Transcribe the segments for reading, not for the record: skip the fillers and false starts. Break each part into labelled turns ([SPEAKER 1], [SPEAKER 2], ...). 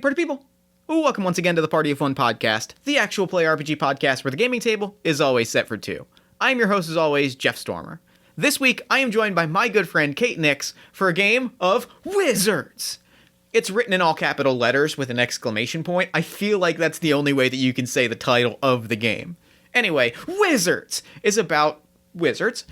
[SPEAKER 1] Party people, welcome once again to the Party of One podcast, the actual play RPG podcast where the gaming table is always set for two. I am your host as always, Jeff Stormer. This week, I am joined by my good friend Kate Nyx for a game of Wizards. It's written in all capital letters with an exclamation point. I feel like that's the only way that you can say the title of the game. Anyway, Wizards is about wizards,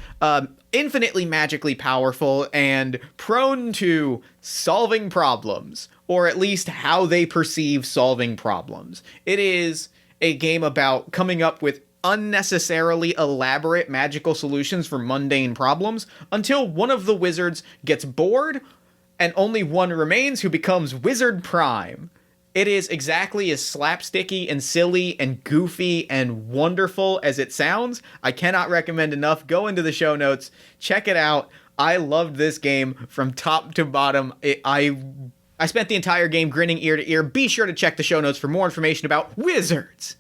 [SPEAKER 1] infinitely magically powerful and prone to solving problems, or at least how they perceive solving problems. It is a game about coming up with unnecessarily elaborate magical solutions for mundane problems until one of the wizards gets bored and only one remains, who becomes Wizard Prime. It is exactly as slapsticky and silly and goofy and wonderful as it sounds. I cannot recommend enough. Go into the show notes, check it out. I loved this game from top to bottom. I spent the entire game grinning ear to ear. Be sure to check the show notes for more information about Wizards.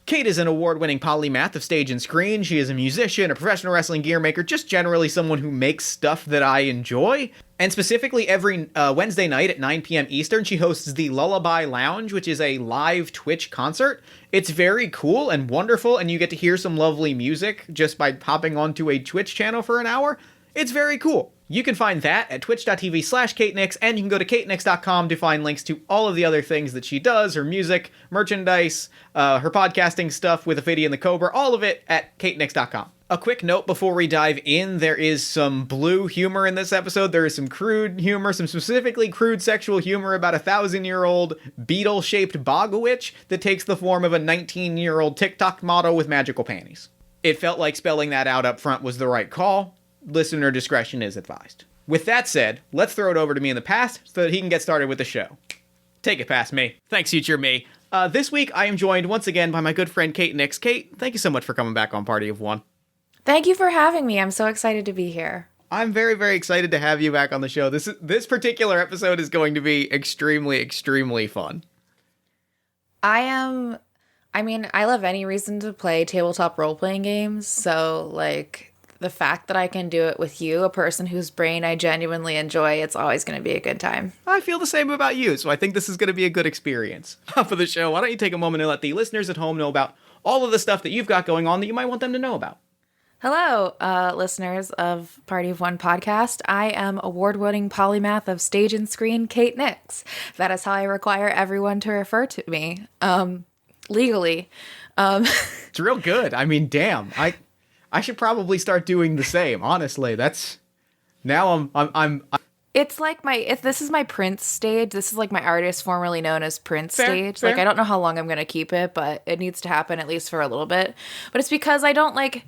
[SPEAKER 1] Kate is an award-winning polymath of stage and screen. She is a musician, a professional wrestling gear maker, just generally someone who makes stuff that I enjoy. And specifically every Wednesday night at 9 p.m. Eastern, she hosts the Lullaby Lounge, which is a live Twitch concert. It's very cool and wonderful, and you get to hear some lovely music just by popping onto a Twitch channel for an hour. It's very cool. You can find that at twitch.tv/Kate Nyx, and you can go to katenyx.com to find links to all of the other things that she does, her music, merchandise, her podcasting stuff with Ophidia and the Cobra, all of it at katenyx.com. A quick note before we dive in, there is some blue humor in this episode. There is some crude humor, some specifically crude sexual humor about a 1,000-year-old beetle-shaped bogwitch that takes the form of a 19-year-old TikTok model with magical panties. It felt like spelling that out up front was the right call. Listener discretion is advised. With that said, let's throw it over to me in the past so that he can get started with the show. Take it past me. Thanks, future me. This week, I am joined once again by my good friend Kate Nyx. Kate, thank you so much for coming back on Party of One.
[SPEAKER 2] Thank you for having me. I'm so excited to be here.
[SPEAKER 1] I'm very, very excited to have you back on the show. This particular episode is going to be extremely, extremely fun.
[SPEAKER 2] I love any reason to play tabletop role-playing games, so, the fact that I can do it with you, a person whose brain I genuinely enjoy, it's always going to be a good time.
[SPEAKER 1] I feel the same about you, so I think this is going to be a good experience. For the show, why don't you take a moment and let the listeners at home know about all of the stuff that you've got going on that you might want them to know about.
[SPEAKER 2] Hello, listeners of Party of One podcast. I am award-winning polymath of stage and screen, Kate Nyx. That is how I require everyone to refer to me, legally.
[SPEAKER 1] It's real good. I mean, damn. I should probably start doing the same. Honestly, I'm.
[SPEAKER 2] It's like this is my Prince stage. This is like my artist formerly known as Prince stage.
[SPEAKER 1] Fair.
[SPEAKER 2] I don't know how long I'm going to keep it, but it needs to happen at least for a little bit. But it's because I don't like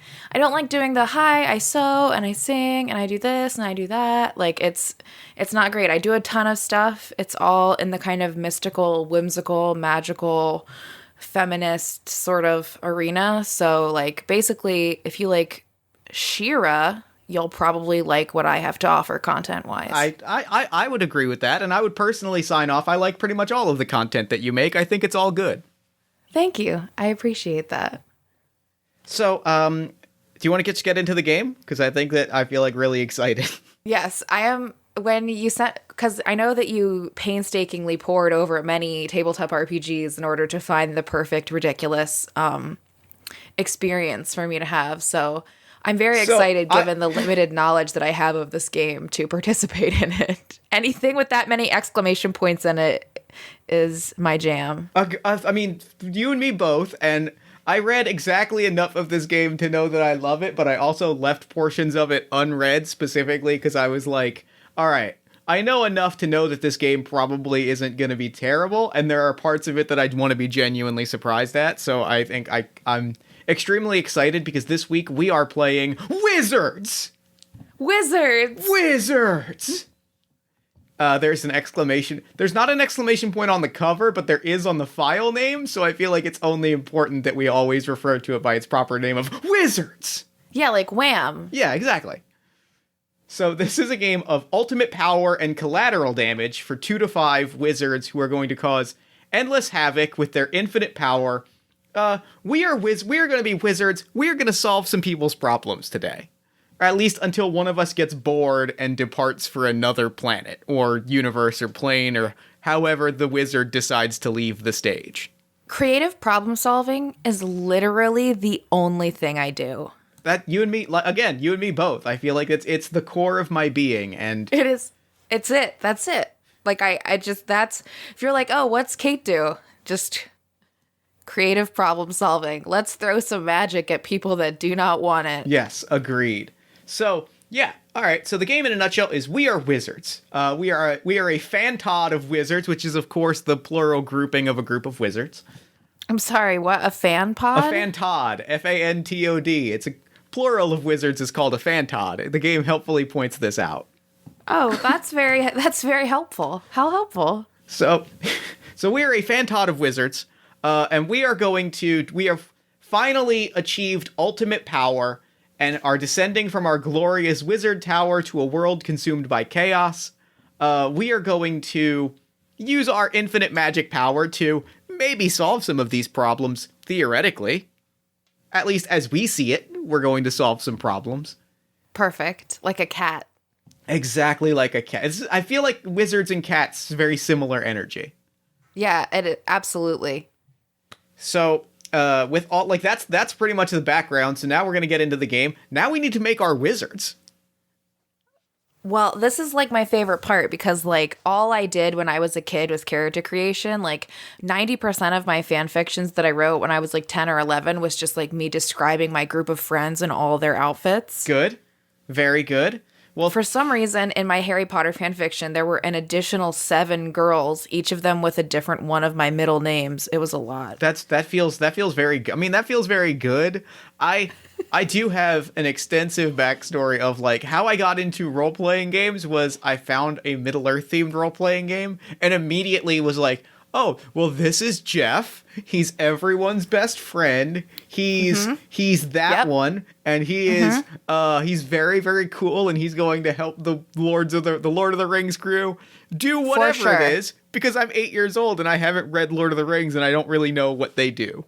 [SPEAKER 2] doing the I sew and I sing and I do this and I do that. It's not great. I do a ton of stuff. It's all in the kind of mystical, whimsical, magical, feminist sort of arena. So basically if you like She-Ra, you'll probably like what I have to offer content-wise.
[SPEAKER 1] I would agree with that, and I would personally sign off. I like pretty much all of the content that you make. I think it's all good.
[SPEAKER 2] Thank you. I appreciate that.
[SPEAKER 1] So, do you want to get into the game? Because I feel like really excited.
[SPEAKER 2] Yes, I am. When you sent, because I know that you painstakingly poured over many tabletop RPGs in order to find the perfect, ridiculous experience for me to have. So I'm very excited, given the limited knowledge that I have of this game, to participate in it. Anything with that many exclamation points in it is my jam.
[SPEAKER 1] I mean, you and me both, and I read exactly enough of this game to know that I love it, but I also left portions of it unread specifically because I was like, all right, I know enough to know that this game probably isn't going to be terrible, and there are parts of it that I'd want to be genuinely surprised at, so I think I'm extremely excited because this week we are playing Wizards! Wizards! There's an exclamation. There's not an exclamation point on the cover, but there is on the file name, so I feel like it's only important that we always refer to it by its proper name of Wizards!
[SPEAKER 2] Yeah, like Wham!
[SPEAKER 1] Yeah, exactly. So this is a game of ultimate power and collateral damage for 2 to 5 wizards who are going to cause endless havoc with their infinite power. We are going to be wizards. We are going to solve some people's problems today. Or at least until one of us gets bored and departs for another planet, or universe, or plane, or however the wizard decides to leave the stage.
[SPEAKER 2] Creative problem solving is literally the only thing I do.
[SPEAKER 1] That, you and me, again, you and me both. I feel like it's the core of my being, and...
[SPEAKER 2] It is. It's it. That's it. Like, I just, that's... If you're like, oh, what's Kate do? Just... creative problem solving. Let's throw some magic at people that do not want it.
[SPEAKER 1] Yes, agreed. So, yeah. All right. So the game in a nutshell is we are wizards. We are a fantod of wizards, which is, of course, the plural grouping of a group of wizards.
[SPEAKER 2] I'm sorry, what? A fan pod?
[SPEAKER 1] A fantod. F-A-N-T-O-D. It's a plural of wizards is called a fantod. The game helpfully points this out.
[SPEAKER 2] Oh, that's very helpful. How helpful?
[SPEAKER 1] So we are a fantod of wizards, and we have finally achieved ultimate power and are descending from our glorious wizard tower to a world consumed by chaos. We are going to use our infinite magic power to maybe solve some of these problems, theoretically. At least as we see it, we're going to solve some problems.
[SPEAKER 2] Perfect. Like a cat.
[SPEAKER 1] Exactly like a cat. I feel like wizards and cats, very similar energy.
[SPEAKER 2] Yeah, absolutely.
[SPEAKER 1] So... with all, like, that's pretty much the background. So now we're going to get into the game. Now we need to make our wizards.
[SPEAKER 2] Well, this is like my favorite part because like all I did when I was a kid was character creation. Like 90% of my fan fictions that I wrote when I was like 10 or 11 was just like me describing my group of friends and all their outfits.
[SPEAKER 1] Good. Very good.
[SPEAKER 2] Well, for some reason, in my Harry Potter fanfiction, there were an additional 7 girls, each of them with a different one of my middle names. It was a lot.
[SPEAKER 1] That feels very good. I mean, that feels very good. I do have an extensive backstory of like how I got into role-playing games was I found a Middle-earth themed role-playing game and immediately was like, oh, well, this is Jeff. He's everyone's best friend. He's that one, and he is he's very, very cool, and he's going to help the Lord of the Rings crew do whatever it is, because I'm 8 years old and I haven't read Lord of the Rings and I don't really know what they do.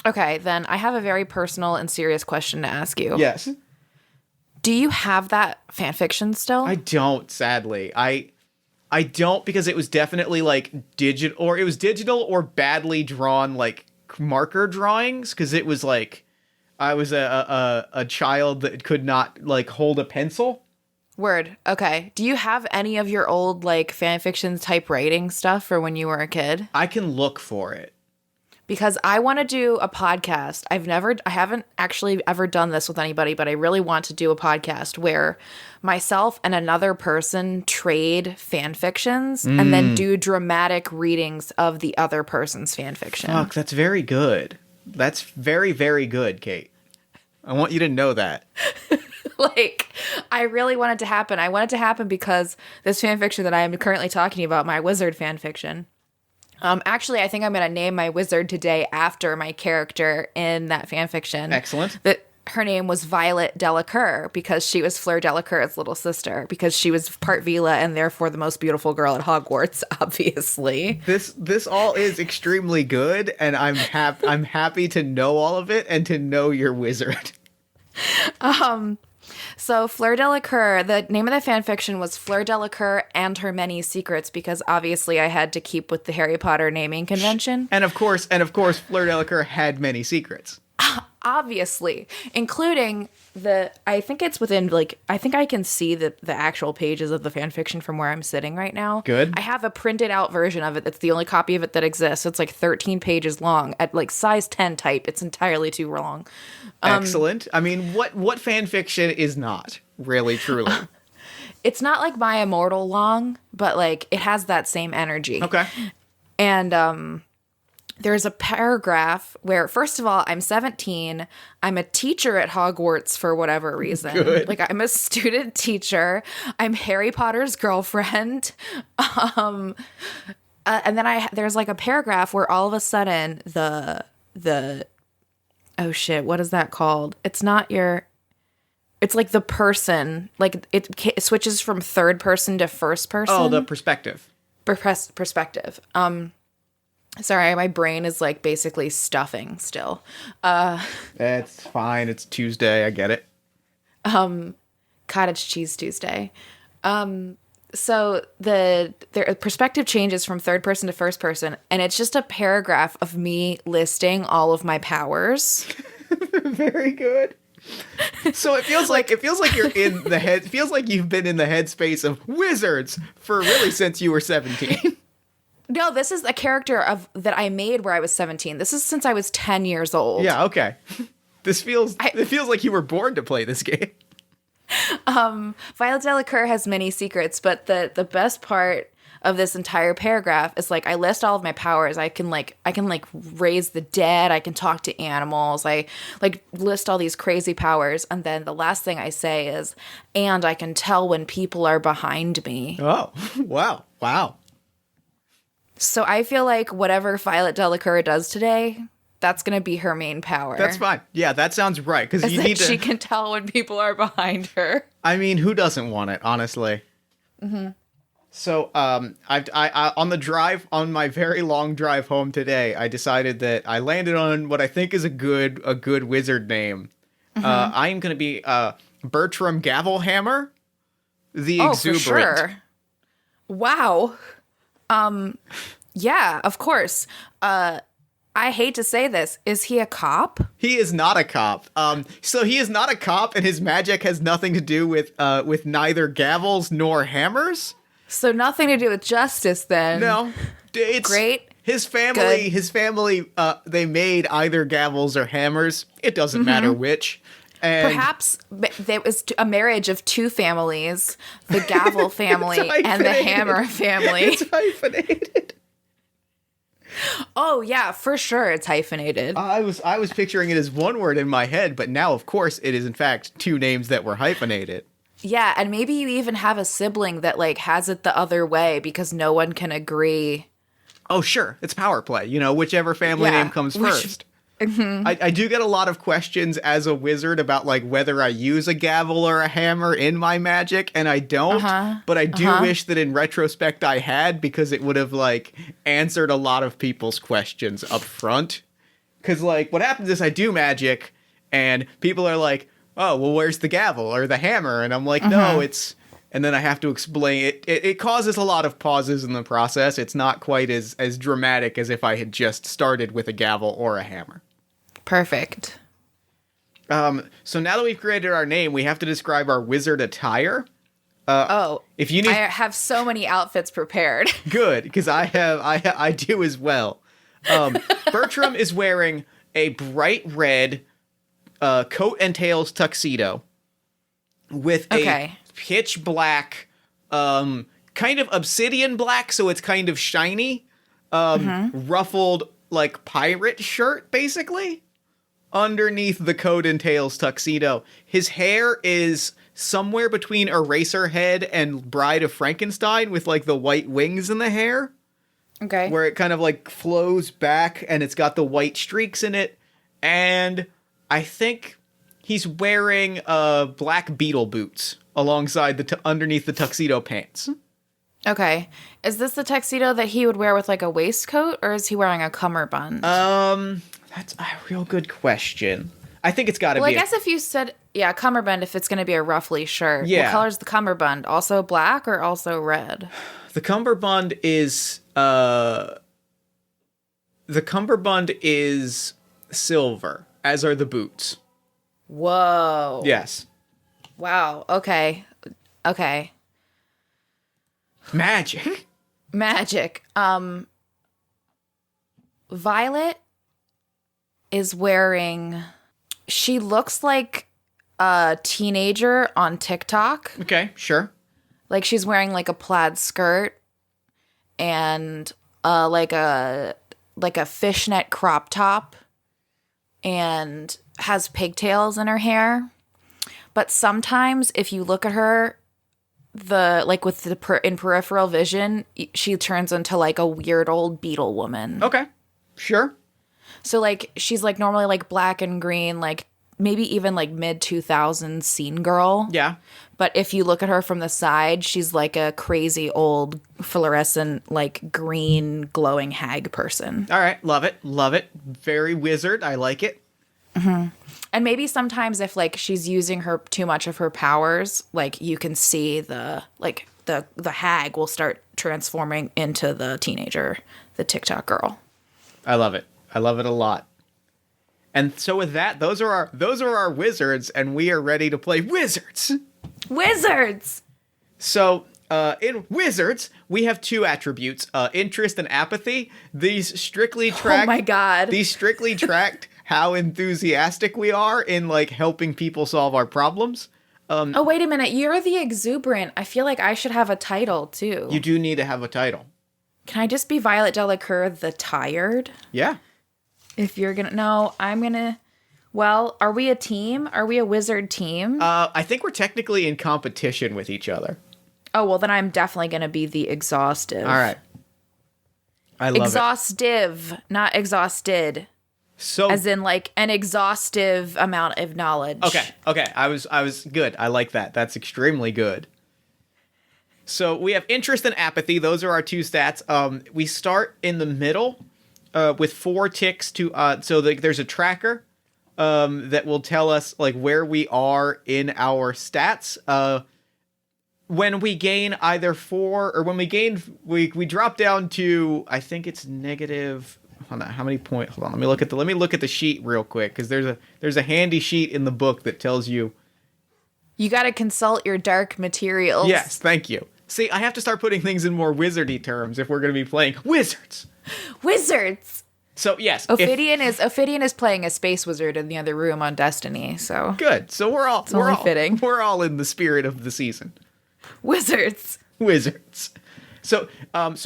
[SPEAKER 2] Okay, then I have a very personal and serious question to ask you.
[SPEAKER 1] Yes.
[SPEAKER 2] Do you have that fanfiction still?
[SPEAKER 1] I don't, sadly. I don't, because it was definitely like digital or badly drawn like marker drawings, because it was like I was a child that could not like hold a pencil.
[SPEAKER 2] Word. Okay. Do you have any of your old like fanfiction type writing stuff for when you were a kid?
[SPEAKER 1] I can look for it.
[SPEAKER 2] Because I want to do a podcast. I haven't actually ever done this with anybody, but I really want to do a podcast where myself and another person trade fan fictions and then do dramatic readings of the other person's fan fiction.
[SPEAKER 1] Fuck, that's very good. That's very, very good, Kate. I want you to know that.
[SPEAKER 2] Like, I really want it to happen. I want it to happen because this fan fiction that I am currently talking about, my wizard fan fiction, actually, I think I'm going to name my wizard today after my character in that fanfiction.
[SPEAKER 1] Excellent.
[SPEAKER 2] Her name was Violet Delacour because she was Fleur Delacour's little sister, because she was part Vila and therefore the most beautiful girl at Hogwarts, obviously.
[SPEAKER 1] This all is extremely good, and I'm happy to know all of it and to know your wizard.
[SPEAKER 2] So Fleur Delacour, the name of the fanfiction was Fleur Delacour and Her Many Secrets, because obviously I had to keep with the Harry Potter naming convention.
[SPEAKER 1] And of course, Fleur Delacour had many secrets.
[SPEAKER 2] Obviously, including I think it's within, like, I think I can see the actual pages of the fanfiction from where I'm sitting right now.
[SPEAKER 1] Good.
[SPEAKER 2] I have a printed out version of it. It's the only copy of it that exists. It's like 13 pages long at like size 10 type. It's entirely too long.
[SPEAKER 1] Excellent. I mean, what fan fiction is not really, truly?
[SPEAKER 2] It's not like My Immortal long, but like it has that same energy.
[SPEAKER 1] Okay.
[SPEAKER 2] And there's a paragraph where, first of all, I'm 17. I'm a teacher at Hogwarts for whatever reason.
[SPEAKER 1] Good.
[SPEAKER 2] Like, I'm a student teacher. I'm Harry Potter's girlfriend. And then there's like a paragraph where all of a sudden the oh shit, what is that called? It's not your. It's like the person, like it switches from third person to first person.
[SPEAKER 1] Oh, the perspective.
[SPEAKER 2] Perspective. Sorry, my brain is like basically stuffing still.
[SPEAKER 1] It's fine. It's Tuesday. I get it.
[SPEAKER 2] Cottage cheese Tuesday. So their perspective changes from third person to first person, and it's just a paragraph of me listing all of my powers.
[SPEAKER 1] Very good. So it feels like you're in the head. It feels like you've been in the headspace of wizards for really since you were 17.
[SPEAKER 2] No, this is a character that I made where I was 17. This is since I was 10 years old.
[SPEAKER 1] Yeah, okay. It feels like you were born to play this game.
[SPEAKER 2] Violet Delacour has many secrets, but the best part of this entire paragraph is like I list all of my powers. I can raise the dead, I can talk to animals, I like list all these crazy powers, and then the last thing I say is, and I can tell when people are behind me.
[SPEAKER 1] Oh, wow.
[SPEAKER 2] So I feel like whatever Violet Delacour does today, that's going to be her main power.
[SPEAKER 1] That's fine. Yeah, that sounds right. Because you need to.
[SPEAKER 2] She can tell when people are behind her.
[SPEAKER 1] I mean, who doesn't want it, honestly? Mm-hmm. So, I on my very long drive home today, I decided that I landed on what I think is a good wizard name. Mm-hmm. I am going to be Bertram Gavelhammer, the Exuberant.
[SPEAKER 2] For sure. Wow. Yeah, of course. I hate to say this. Is he a cop?
[SPEAKER 1] He is not a cop. So he is not a cop, and his magic has nothing to do with neither gavels nor hammers.
[SPEAKER 2] So nothing to do with justice, then.
[SPEAKER 1] No, it's
[SPEAKER 2] great.
[SPEAKER 1] His family, they made either gavels or hammers. It doesn't matter which. And
[SPEAKER 2] perhaps there was a marriage of two families, the gavel family and the hammer family.
[SPEAKER 1] It's hyphenated.
[SPEAKER 2] Oh, yeah, for sure it's hyphenated.
[SPEAKER 1] I was picturing it as one word in my head, but now, of course, it is, in fact, two names that were hyphenated.
[SPEAKER 2] Yeah, and maybe you even have a sibling that, like, has it the other way because no one can agree.
[SPEAKER 1] Oh, sure. It's power play. Whichever family name comes first. Mm-hmm. I do get a lot of questions as a wizard about, like, whether I use a gavel or a hammer in my magic, and I don't. But I do wish that in retrospect I had, because it would have, like, answered a lot of people's questions up front. Because, like, what happens is I do magic, and people are like, oh, well, where's the gavel or the hammer? And I'm like, no, it's... And then I have to explain it. It causes a lot of pauses in the process. It's not quite as dramatic as if I had just started with a gavel or a hammer.
[SPEAKER 2] Perfect.
[SPEAKER 1] So now that we've created our name, we have to describe our wizard attire.
[SPEAKER 2] If you need, I have so many outfits prepared.
[SPEAKER 1] Good, because I do as well. Bertram is wearing a bright red coat and tails tuxedo with a pitch black, kind of obsidian black, so it's kind of shiny, ruffled, like, pirate shirt, basically, underneath the coat and tails tuxedo. His hair is somewhere between Eraserhead and Bride of Frankenstein, with, like, the white wings in the hair.
[SPEAKER 2] Okay.
[SPEAKER 1] Where it kind of, like, flows back, and it's got the white streaks in it. And I think he's wearing black beetle boots alongside underneath the tuxedo pants.
[SPEAKER 2] Okay. Is this the tuxedo that he would wear with, like, a waistcoat, or is he wearing a cummerbund?
[SPEAKER 1] That's a real good question. I think it's got to be.
[SPEAKER 2] Well, I guess if you said, cummerbund, if it's going to be a ruffly shirt.
[SPEAKER 1] Yeah.
[SPEAKER 2] What color is the cummerbund? Also black or also red?
[SPEAKER 1] The cummerbund is silver, as are the boots.
[SPEAKER 2] Whoa.
[SPEAKER 1] Yes.
[SPEAKER 2] Wow. Okay.
[SPEAKER 1] Magic.
[SPEAKER 2] Violet is wearing... She looks like a teenager on TikTok.
[SPEAKER 1] Okay, sure.
[SPEAKER 2] Like, she's wearing, like, a plaid skirt and like a fishnet crop top and has pigtails in her hair. But sometimes if you look at her, in peripheral vision, she turns into, like, a weird old beetle woman.
[SPEAKER 1] Okay, sure.
[SPEAKER 2] So, like, she's, like, normally, like, black and green, like, maybe even, like, mid-2000s scene girl.
[SPEAKER 1] Yeah.
[SPEAKER 2] But if you look at her from the side, she's, like, a crazy old fluorescent, like, green glowing hag person.
[SPEAKER 1] All right, love it. Very wizard. I like it.
[SPEAKER 2] And maybe sometimes if like she's using her too much of her powers, like you can see the hag will start transforming into the teenager, the TikTok girl.
[SPEAKER 1] I love it. I love it a lot. And so with that, those are our wizards, and we are ready to play wizards.
[SPEAKER 2] Wizards.
[SPEAKER 1] So in wizards, we have two attributes: interest and apathy. These strictly track.
[SPEAKER 2] Oh my god.
[SPEAKER 1] These strictly tracked how enthusiastic we are in like helping people solve our problems.
[SPEAKER 2] Oh wait a minute, you're the exuberant. I feel like I should have a title too.
[SPEAKER 1] You do need to have a title.
[SPEAKER 2] Can I just be Violet Delacour the Tired?
[SPEAKER 1] Yeah.
[SPEAKER 2] If you're gonna... No, I'm gonna... Well, are we a team? Are we a wizard team?
[SPEAKER 1] I think we're technically in competition with each other.
[SPEAKER 2] Oh, well, then I'm definitely gonna be the exhaustive.
[SPEAKER 1] All right. I love
[SPEAKER 2] exhaustive, not exhausted.
[SPEAKER 1] So
[SPEAKER 2] as in like an exhaustive amount of knowledge.
[SPEAKER 1] Okay. I was good. I like that. That's extremely good. So we have interest and apathy. Those are our two stats. We start in the middle with 4 ticks to so there's a tracker that will tell us like where we are in our stats. When we gain either 4 or when we drop down to, I think it's negative. Hold on, how many points? Hold on, let me look at the sheet real quick, because there's a handy sheet in the book that tells you.
[SPEAKER 2] You got to consult your dark materials.
[SPEAKER 1] Yes, thank you. See, I have to start putting things in more wizardy terms if we're going to be playing wizards.
[SPEAKER 2] Wizards.
[SPEAKER 1] So yes,
[SPEAKER 2] Ophidian is playing a space wizard in the other room on Destiny. So
[SPEAKER 1] good. So we're all
[SPEAKER 2] fitting.
[SPEAKER 1] We're all in the spirit of the season.
[SPEAKER 2] Wizards.
[SPEAKER 1] So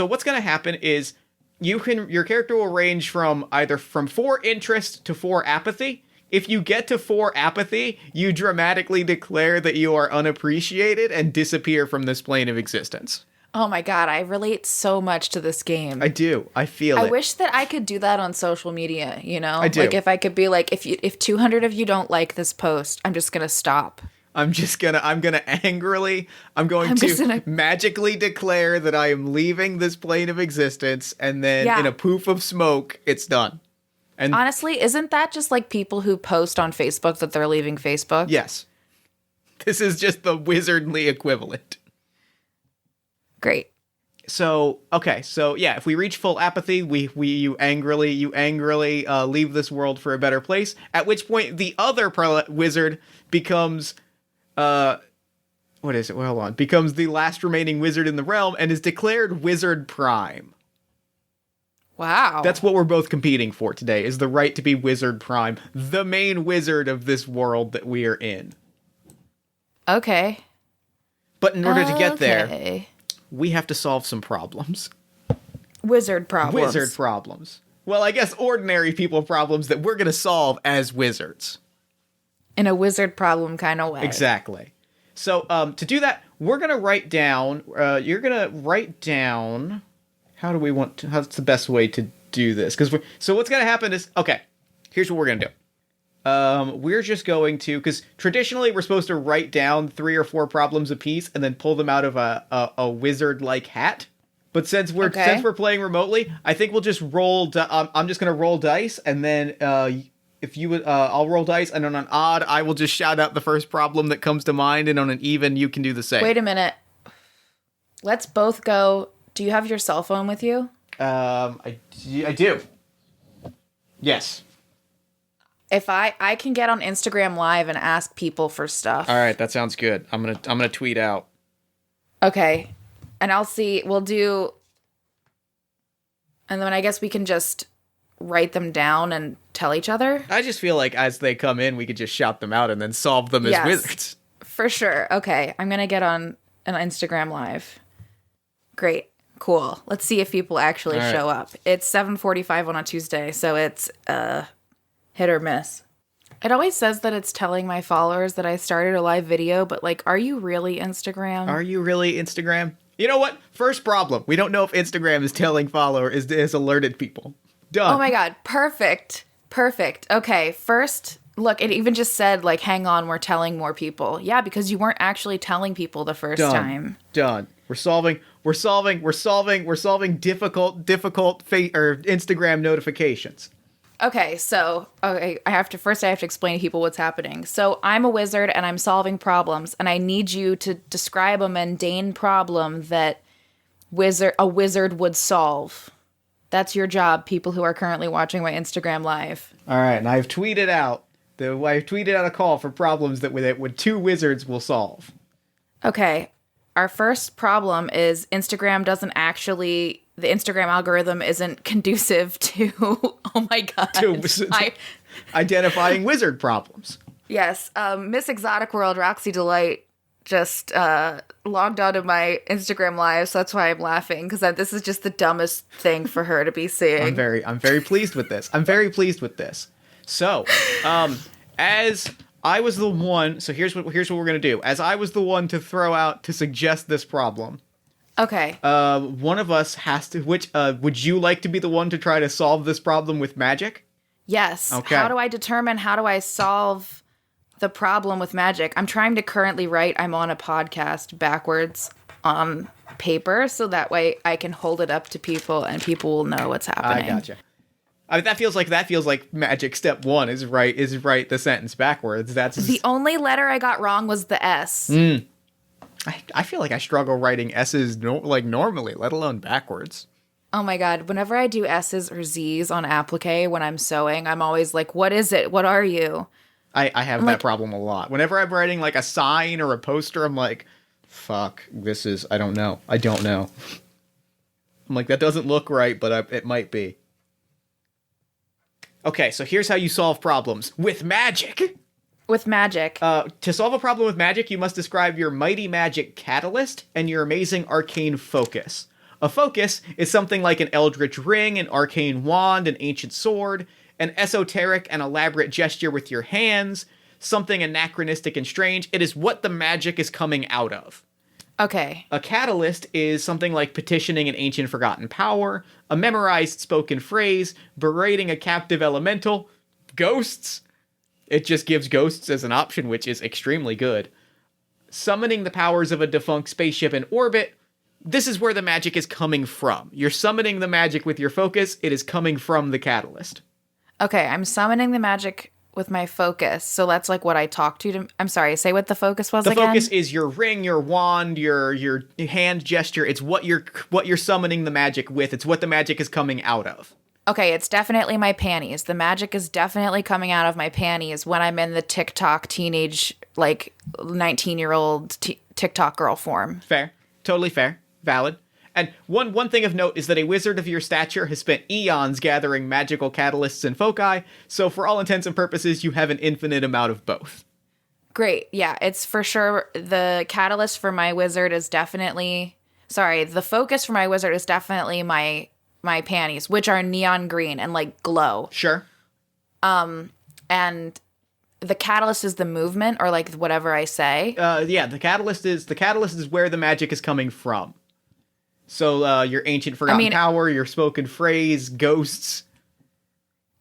[SPEAKER 1] what's going to happen is your character will range from 4 interest to 4 apathy. If you get to 4 apathy, you dramatically declare that you are unappreciated and disappear from this plane of existence.
[SPEAKER 2] Oh my god, I relate so much to this game.
[SPEAKER 1] I do. I feel it.
[SPEAKER 2] I wish that I could do that on social media, you know?
[SPEAKER 1] I do.
[SPEAKER 2] Like if I could be like, if 200 of you don't like this post, I'm just gonna stop.
[SPEAKER 1] I'm going to magically declare that I am leaving this plane of existence, and then in a poof of smoke, it's done. And
[SPEAKER 2] honestly, isn't that just like people who post on Facebook that they're leaving Facebook?
[SPEAKER 1] Yes. This is just the wizardly equivalent.
[SPEAKER 2] Great.
[SPEAKER 1] So yeah, if we reach full apathy, you angrily leave this world for a better place, at which point the other wizard becomes becomes the last remaining wizard in the realm and is declared Wizard Prime.
[SPEAKER 2] Wow.
[SPEAKER 1] That's what we're both competing for today, is the right to be Wizard Prime, the main wizard of this world that we are in.
[SPEAKER 2] Okay.
[SPEAKER 1] But in order to get there, we have to solve some problems.
[SPEAKER 2] Wizard problems.
[SPEAKER 1] Well, I guess ordinary people problems that we're going to solve as wizards.
[SPEAKER 2] In a wizard problem kind of way.
[SPEAKER 1] Exactly. So to do that, we're going to write down, you're going to write down, how's the best way to do this? So what's going to happen is, okay, here's what we're going to do. We're just going to, because traditionally we're supposed to write down 3 or 4 problems apiece and then pull them out of a wizard-like hat. But since we're playing remotely, I think we'll just roll. I'm just going to roll dice, and then if you would, I'll roll dice, and on an odd, I will just shout out the first problem that comes to mind, and on an even, you can do the same.
[SPEAKER 2] Wait a minute. Let's both go. Do you have your cell phone with you?
[SPEAKER 1] I do. Yes.
[SPEAKER 2] If I can get on Instagram Live and ask people for stuff.
[SPEAKER 1] All right, that sounds good. I'm gonna tweet out.
[SPEAKER 2] Okay, and we'll do, and then I guess we can just write them down and tell each other.
[SPEAKER 1] I just feel like as they come in, we could just shout them out and then solve them as wizards.
[SPEAKER 2] For sure. Okay, I'm gonna get on an Instagram Live. Great. Cool. Let's see if people actually show up. It's 7:45 on a Tuesday, so it's hit or miss. It always says that it's telling my followers that I started a live video, but like, are you really Instagram?
[SPEAKER 1] Are you really Instagram? You know what? First problem. We don't know if Instagram is telling followers, is alerted people. Done.
[SPEAKER 2] Oh my god. Perfect. Okay, first, look, it even just said like, hang on, we're telling more people. Yeah, because you weren't actually telling people the first time.
[SPEAKER 1] Done. We're solving difficult or Instagram notifications.
[SPEAKER 2] Okay, so I have to explain to people what's happening. So I'm a wizard and I'm solving problems, and I need you to describe a mundane problem that a wizard would solve. That's your job, people who are currently watching my Instagram live.
[SPEAKER 1] All right, and I've tweeted out a call for problems that two wizards will solve.
[SPEAKER 2] Okay, our first problem is the Instagram algorithm isn't conducive to, oh my god,
[SPEAKER 1] identifying wizard problems.
[SPEAKER 2] Yes, Miss Exotic World Roxy Delight just logged onto my Instagram live, so that's why I'm laughing, because this is just the dumbest thing for her to be seeing.
[SPEAKER 1] I'm very pleased with this. So, as I was the one, so here's what we're gonna do. As I was the one to suggest this problem.
[SPEAKER 2] Okay.
[SPEAKER 1] One of us has to. Would you like to be the one to try to solve this problem with magic?
[SPEAKER 2] Yes.
[SPEAKER 1] Okay.
[SPEAKER 2] How do I solve the problem with magic? I'm trying to currently write. I'm on a podcast backwards on paper, so that way I can hold it up to people and people will know what's happening.
[SPEAKER 1] I gotcha. I mean, that feels like magic step 1 is write the sentence backwards. That's
[SPEAKER 2] the only letter I got wrong was the S.
[SPEAKER 1] I feel like I struggle writing S's normally, let alone backwards.
[SPEAKER 2] Oh my god, whenever I do S's or Z's on applique when I'm sewing, I'm always like, what is it? What are you?
[SPEAKER 1] I have that problem a lot. Whenever I'm writing like a sign or a poster, I'm like, fuck, I don't know. I'm like, that doesn't look right, but it might be. Okay, so here's how you solve problems. With magic!
[SPEAKER 2] With magic.
[SPEAKER 1] To solve a problem with magic, you must describe your mighty magic catalyst and your amazing arcane focus. A focus is something like an eldritch ring, an arcane wand, an ancient sword, an esoteric and elaborate gesture with your hands, something anachronistic and strange. It is what the magic is coming out of.
[SPEAKER 2] Okay.
[SPEAKER 1] A catalyst is something like petitioning an ancient forgotten power, a memorized spoken phrase, berating a captive elemental, ghosts. It just gives ghosts as an option, which is extremely good. Summoning the powers of a defunct spaceship in orbit. This is where the magic is coming from. You're summoning the magic with your focus. It is coming from the catalyst.
[SPEAKER 2] Okay, I'm summoning the magic with my focus. So that's like what I talk to. I'm sorry, say what the focus was again?
[SPEAKER 1] The focus is your ring, your wand, your hand gesture. It's what you're summoning the magic with. It's what the magic is coming out of.
[SPEAKER 2] Okay, it's definitely my panties. The magic is definitely coming out of my panties when I'm in the TikTok teenage, 19-year-old TikTok girl form.
[SPEAKER 1] Fair. Totally fair. Valid. And one thing of note is that a wizard of your stature has spent eons gathering magical catalysts and foci, so for all intents and purposes, you have an infinite amount of both.
[SPEAKER 2] Great. Yeah, it's for sure. The catalyst for my wizard is definitely... Sorry, the focus for my wizard is definitely my panties, which are neon green and glow.
[SPEAKER 1] Sure.
[SPEAKER 2] And the catalyst is the movement or whatever I say.
[SPEAKER 1] Yeah, the catalyst is where the magic is coming from. So your ancient forgotten power, your spoken phrase, ghosts.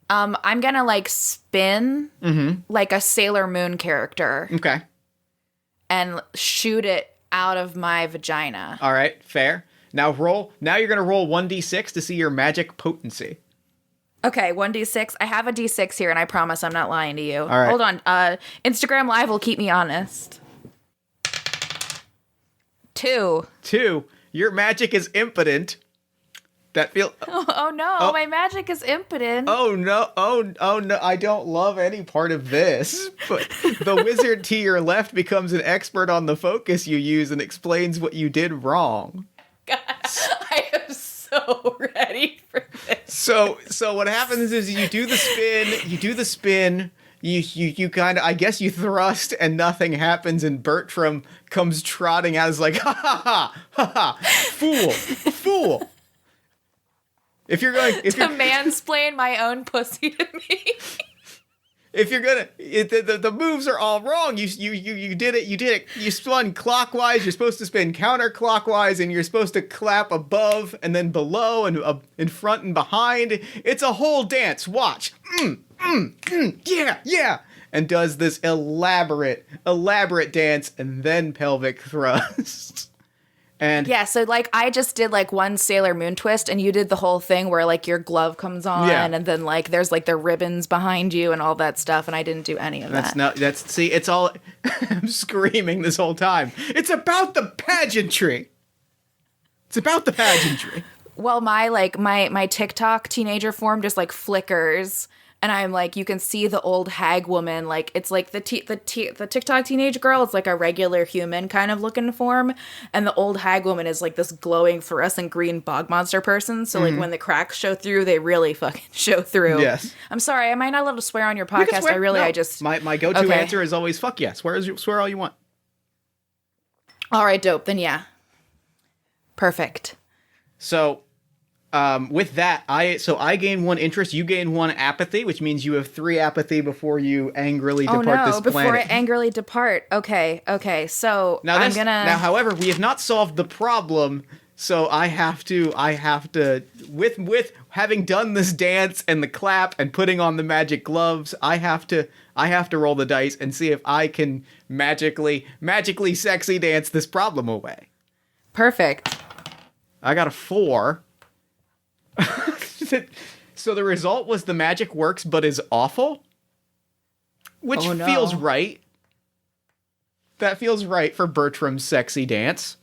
[SPEAKER 2] I'm gonna spin like a Sailor Moon character.
[SPEAKER 1] Okay.
[SPEAKER 2] And shoot it out of my vagina.
[SPEAKER 1] All right, fair. Now you're going to roll 1d6 to see your magic potency.
[SPEAKER 2] Okay, 1d6. I have a d6 here, and I promise I'm not lying to you.
[SPEAKER 1] All right.
[SPEAKER 2] Hold on. Instagram Live will keep me honest. 2.
[SPEAKER 1] 2. Your magic is impotent. That feel.
[SPEAKER 2] Oh no! My magic is impotent.
[SPEAKER 1] Oh no! Oh no! I don't love any part of this. But the wizard to your left becomes an expert on the focus you use and explains what you did wrong.
[SPEAKER 2] God, I am so ready for this.
[SPEAKER 1] So what happens is you do the spin. You kind of, I guess you thrust and nothing happens, and Bertram comes trotting out as like, ha ha ha ha ha, fool. If you're
[SPEAKER 2] mansplain my own pussy to me.
[SPEAKER 1] If you're gonna, the moves are all wrong. You did it. You spun clockwise. You're supposed to spin counterclockwise, and you're supposed to clap above and then below and in front and behind. It's a whole dance. Watch. Yeah. And does this elaborate dance and then pelvic thrust. And
[SPEAKER 2] yeah, so like I just did like one Sailor Moon twist, and you did the whole thing where like your glove comes on, and then like there's like the ribbons behind you and all that stuff, and I didn't do any of that.
[SPEAKER 1] See, it's all I'm screaming this whole time. It's about the pageantry. It's about the pageantry.
[SPEAKER 2] Well, my TikTok teenager form just like flickers, and I'm like, you can see the old hag woman, like it's like the TikTok teenage girl, it's like a regular human kind of looking form, and the old hag woman is like this glowing fluorescent green bog monster person. So like when the cracks show through, they really fucking show through.
[SPEAKER 1] Yes.
[SPEAKER 2] I'm sorry, am I not allowed to swear on your podcast? I just
[SPEAKER 1] my go-to answer is always fuck yes. Swear all you want.
[SPEAKER 2] All right, dope. Then yeah. Perfect.
[SPEAKER 1] So, with that, I gain 1 interest, you gain 1 apathy, which means you have 3 apathy before you angrily depart this planet.
[SPEAKER 2] Before I angrily depart. Okay. So
[SPEAKER 1] now, however, we have not solved the problem, so I have to, with having done this dance and the clap and putting on the magic gloves, I have to roll the dice and see if I can magically sexy dance this problem away.
[SPEAKER 2] Perfect.
[SPEAKER 1] I got a 4. So the result was the magic works but is awful, which feels right. That feels right for Bertram's sexy dance.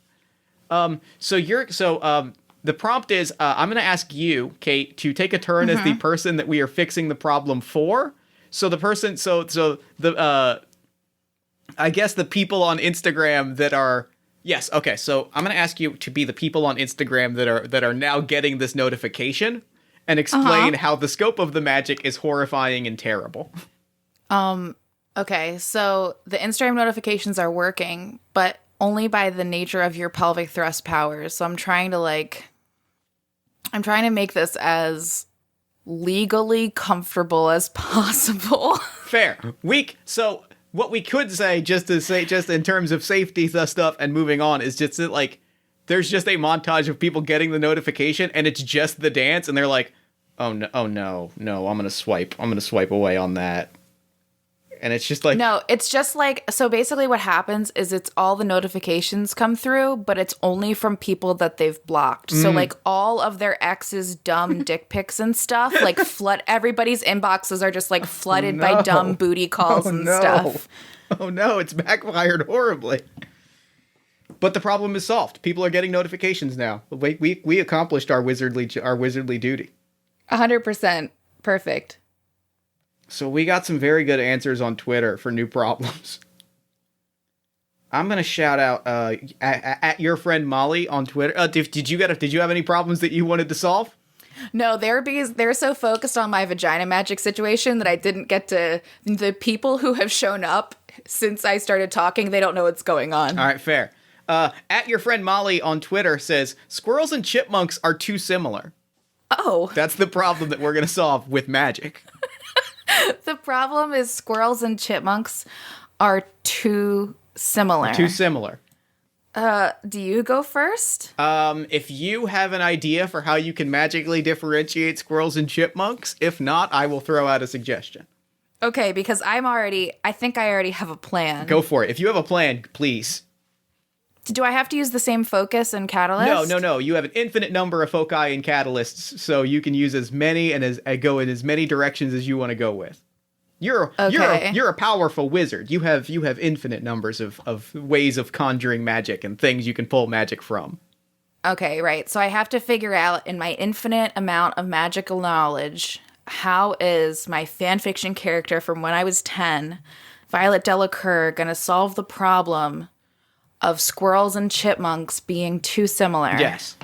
[SPEAKER 1] The prompt is I'm going to ask you, Kate, to take a turn as the person that we are fixing the problem for. So the person, I guess the people on Instagram that are. Yes, okay, so I'm going to ask you to be the people on Instagram that are now getting this notification and explain how the scope of the magic is horrifying and terrible.
[SPEAKER 2] Okay, so the Instagram notifications are working, but only by the nature of your pelvic thrust powers. So I'm trying to make this as legally comfortable as possible.
[SPEAKER 1] Fair. So what we could say, just in terms of safety stuff and moving on, is just that, like, there's just a montage of people getting the notification, and it's just the dance, and they're like, oh no, I'm gonna swipe away on that. And it's just like...
[SPEAKER 2] No, it's just like... So basically what happens is it's all the notifications come through, but it's only from people that they've blocked. So like all of their exes' dumb dick pics and stuff, like everybody's inboxes are just like flooded by dumb booty calls stuff.
[SPEAKER 1] Oh no, it's backfired horribly. But the problem is solved. People are getting notifications now. We accomplished our wizardly duty.
[SPEAKER 2] 100%. Perfect.
[SPEAKER 1] So we got some very good answers on Twitter for new problems. I'm gonna shout out at your friend Molly on Twitter. Did you have any problems that you wanted to solve?
[SPEAKER 2] No, they're so focused on my vagina magic situation that I didn't get to. The people who have shown up since I started talking, they don't know what's going on.
[SPEAKER 1] All right, fair. At your friend Molly on Twitter says squirrels and chipmunks are too similar.
[SPEAKER 2] Oh,
[SPEAKER 1] that's the problem that we're gonna solve with magic.
[SPEAKER 2] The problem is squirrels and chipmunks are too similar. Do you go first?
[SPEAKER 1] If you have an idea for how you can magically differentiate squirrels and chipmunks, if not, I will throw out a suggestion.
[SPEAKER 2] Okay, because I think I already have a plan.
[SPEAKER 1] Go for it. If you have a plan, please.
[SPEAKER 2] Do I have to use the same focus and catalyst?
[SPEAKER 1] No. You have an infinite number of foci and catalysts, so you can use as many and go in as many directions as you want to go with. You're a powerful wizard. You have infinite numbers of ways of conjuring magic and things you can pull magic from.
[SPEAKER 2] Okay, right. So I have to figure out in my infinite amount of magical knowledge, how is my fanfiction character from when I was 10, Violet Delacour, gonna solve the problem of squirrels and chipmunks being too similar?
[SPEAKER 1] Yes.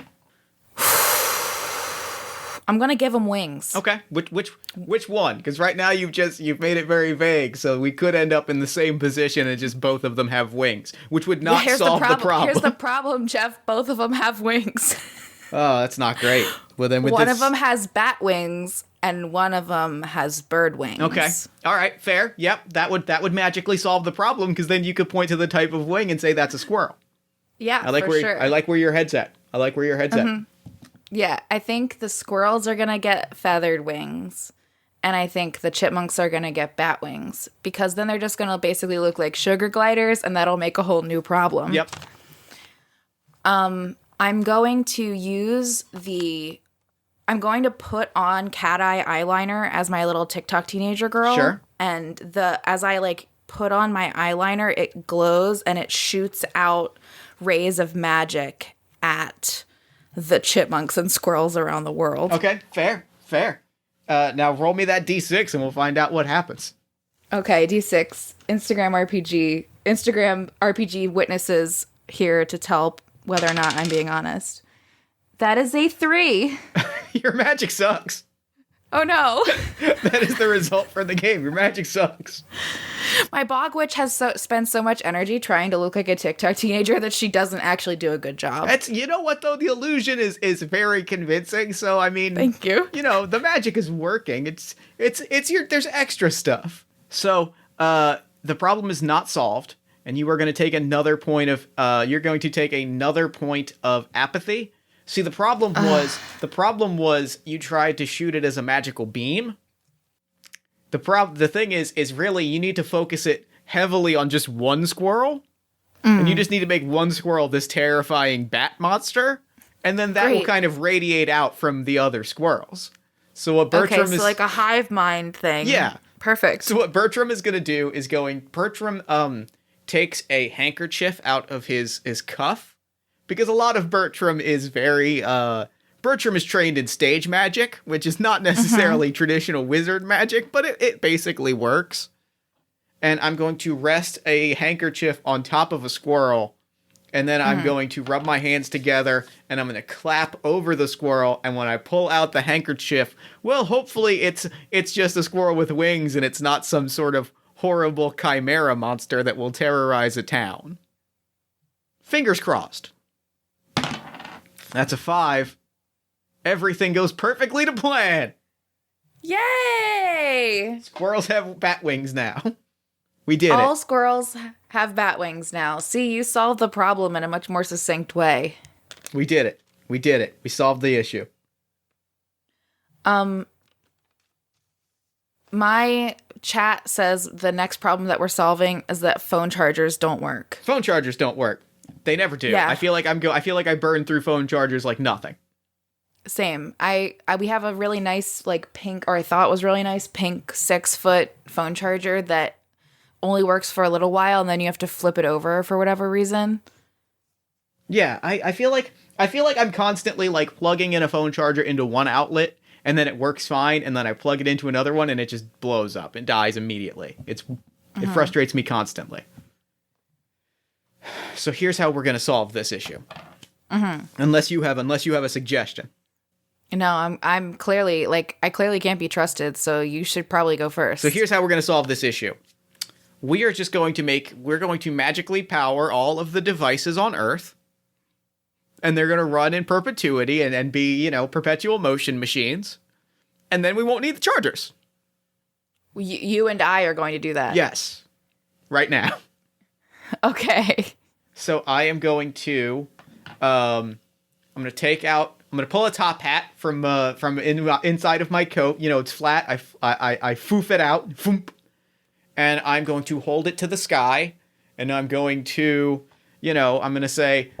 [SPEAKER 2] I'm gonna give them wings.
[SPEAKER 1] Okay. Which one? Because right now you've made it very vague, so we could end up in the same position and just both of them have wings, which would not solve the problem.
[SPEAKER 2] Here's the problem, Jeff. Both of them have wings.
[SPEAKER 1] Oh, that's not great. Well, then
[SPEAKER 2] one of them has bat wings and one of them has bird wings.
[SPEAKER 1] Okay. All right. Fair. Yep. That would magically solve the problem, because then you could point to the type of wing and say that's a squirrel.
[SPEAKER 2] Yeah,
[SPEAKER 1] I like where your head's at. Yeah,
[SPEAKER 2] I think the squirrels are gonna get feathered wings, and I think the chipmunks are gonna get bat wings, because then they're just gonna basically look like sugar gliders, and that'll make a whole new problem.
[SPEAKER 1] Yep.
[SPEAKER 2] I'm going to put on cat eye eyeliner as my little TikTok teenager girl.
[SPEAKER 1] Sure.
[SPEAKER 2] And as I like put on my eyeliner, it glows and it shoots out rays of magic at the chipmunks and squirrels around the world.
[SPEAKER 1] Okay, fair. Now roll me that D6 and we'll find out what happens.
[SPEAKER 2] Okay, D6, Instagram RPG witnesses here to tell whether or not I'm being honest. That is a 3.
[SPEAKER 1] Your magic sucks.
[SPEAKER 2] Oh no.
[SPEAKER 1] That is the result for the game. Your magic sucks.
[SPEAKER 2] My bog witch has spent so much energy trying to look like a TikTok teenager that she doesn't actually do a good job.
[SPEAKER 1] You know what though? The illusion is very convincing. So I mean,
[SPEAKER 2] thank you.
[SPEAKER 1] You know, the magic is working. There's extra stuff. So the problem is not solved, and you are going to take another point of apathy. See, the problem was you tried to shoot it as a magical beam. The thing is really you need to focus it heavily on just one squirrel, and you just need to make one squirrel this terrifying bat monster, and then that will kind of radiate out from the other squirrels. So what Bertram is
[SPEAKER 2] like a hive mind thing.
[SPEAKER 1] Yeah,
[SPEAKER 2] perfect.
[SPEAKER 1] So what Bertram is going to do is Bertram takes a handkerchief out of his cuff. Because a lot of Bertram is Bertram is trained in stage magic, which is not necessarily traditional wizard magic, but it basically works. And I'm going to rest a handkerchief on top of a squirrel, and then I'm going to rub my hands together, and I'm going to clap over the squirrel, and when I pull out the handkerchief, well, hopefully it's just a squirrel with wings, and it's not some sort of horrible chimera monster that will terrorize a town. Fingers crossed. That's a 5. Everything goes perfectly to plan.
[SPEAKER 2] Yay!
[SPEAKER 1] Squirrels have bat wings now. We did it.
[SPEAKER 2] All squirrels have bat wings now. See, you solved the problem in a much more succinct way.
[SPEAKER 1] We did it. We solved the issue.
[SPEAKER 2] My chat says the next problem that we're solving is that phone chargers don't work.
[SPEAKER 1] Phone chargers don't work. They never do.
[SPEAKER 2] Yeah.
[SPEAKER 1] I feel like I burn through phone chargers like nothing.
[SPEAKER 2] Same. We have a really nice like pink, or I thought was really nice pink 6-foot phone charger that only works for a little while, and then you have to flip it over for whatever reason.
[SPEAKER 1] Yeah, I feel like I'm constantly like plugging in a phone charger into one outlet, and then it works fine, and then I plug it into another one, and it just blows up and dies immediately. It frustrates me constantly. So here's how we're going to solve this issue. Unless you have a suggestion.
[SPEAKER 2] No, I'm clearly I clearly can't be trusted, so you should probably go first.
[SPEAKER 1] So here's how we're going to solve this issue. We're going to magically power all of the devices on Earth, and they're going to run in perpetuity and be, perpetual motion machines. And then we won't need the chargers.
[SPEAKER 2] You and I are going to do that.
[SPEAKER 1] Yes. Right now.
[SPEAKER 2] Okay.
[SPEAKER 1] So I am going to, I'm going to pull a top hat from inside of my coat. It's flat. I foof it out. Foomp, and I'm going to hold it to the sky. And I'm going to, I'm going to say,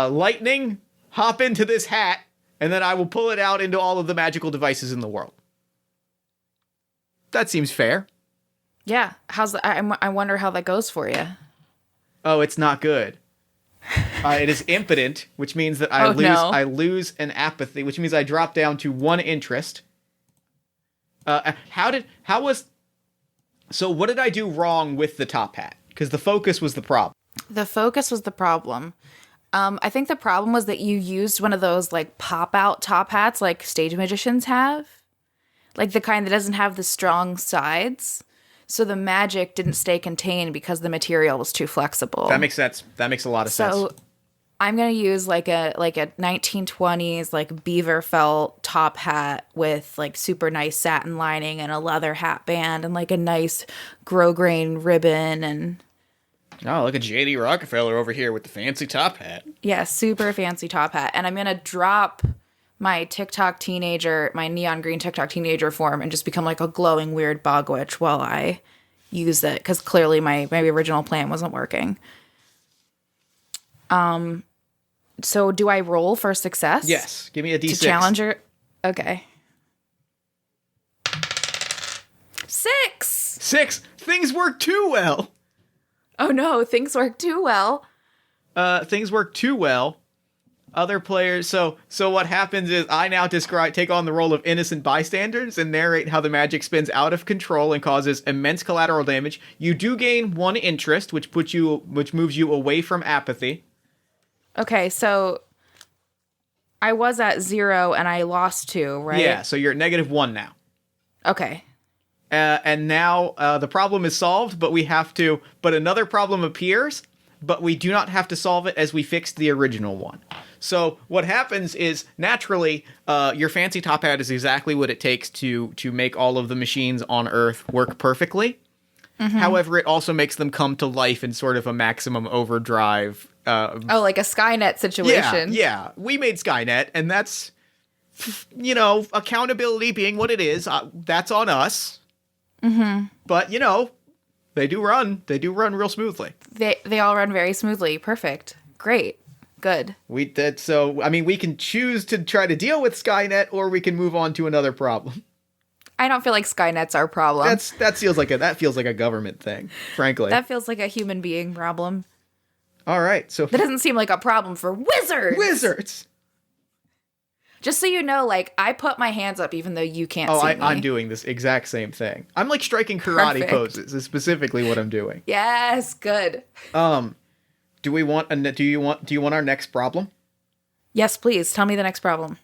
[SPEAKER 1] lightning, hop into this hat. And then I will pull it out into all of the magical devices in the world. That seems fair.
[SPEAKER 2] Yeah. I wonder how that goes for you.
[SPEAKER 1] Oh, it's not good. It is impotent, which means that I lose an apathy, which means I drop down to 1 interest. So what did I do wrong with the top hat? Because the focus was the problem.
[SPEAKER 2] The focus was the problem. I think the problem was that you used one of those like pop out top hats like stage magicians have. Like the kind that doesn't have the strong sides. So the magic didn't stay contained because the material was too flexible.
[SPEAKER 1] That makes sense. That makes a lot of sense.
[SPEAKER 2] So I'm going to use like a 1920s like beaver felt top hat with like super nice satin lining and a leather hat band and like a nice grosgrain ribbon and...
[SPEAKER 1] Oh, look at J.D. Rockefeller over here with the fancy top hat.
[SPEAKER 2] Yeah, super fancy top hat. And I'm going to drop my neon green TikTok teenager form and just become like a glowing weird bog witch while I use it. Because clearly my original plan wasn't working. So do I roll for success?
[SPEAKER 1] Yes. Give me a D6.
[SPEAKER 2] To challenge her? Okay. 6!
[SPEAKER 1] 6. Things work too well.
[SPEAKER 2] Oh no, things work too well.
[SPEAKER 1] Things work too well. Other players. So what happens is I now take on the role of innocent bystanders and narrate how the magic spins out of control and causes immense collateral damage. You do gain 1 interest, which moves you away from apathy.
[SPEAKER 2] Okay, so I was at 0 and I lost 2, right?
[SPEAKER 1] Yeah, so you're at -1 now.
[SPEAKER 2] Okay.
[SPEAKER 1] And now the problem is solved, but another problem appears, but we do not have to solve it as we fixed the original one. So what happens is, naturally, your fancy top hat is exactly what it takes to make all of the machines on Earth work perfectly. Mm-hmm. However, it also makes them come to life in sort of a maximum overdrive.
[SPEAKER 2] Like a Skynet situation.
[SPEAKER 1] Yeah. We made Skynet, and that's, accountability being what it is, that's on us. Mm-hmm. But, they do run real smoothly.
[SPEAKER 2] They all run very smoothly. Perfect. Great. Good.
[SPEAKER 1] We can choose to try to deal with Skynet, or we can move on to another problem.
[SPEAKER 2] I don't feel like Skynet's our problem.
[SPEAKER 1] That feels like a government thing, frankly.
[SPEAKER 2] That feels like a human being problem.
[SPEAKER 1] All right, so
[SPEAKER 2] that doesn't seem like a problem for wizards. Just so you know, I put my hands up even though you can't see me.
[SPEAKER 1] I'm doing this exact same thing. I'm striking karate poses is specifically what I'm doing.
[SPEAKER 2] Yes, good.
[SPEAKER 1] Do you want our next problem?
[SPEAKER 2] Yes, please. Tell me the next problem.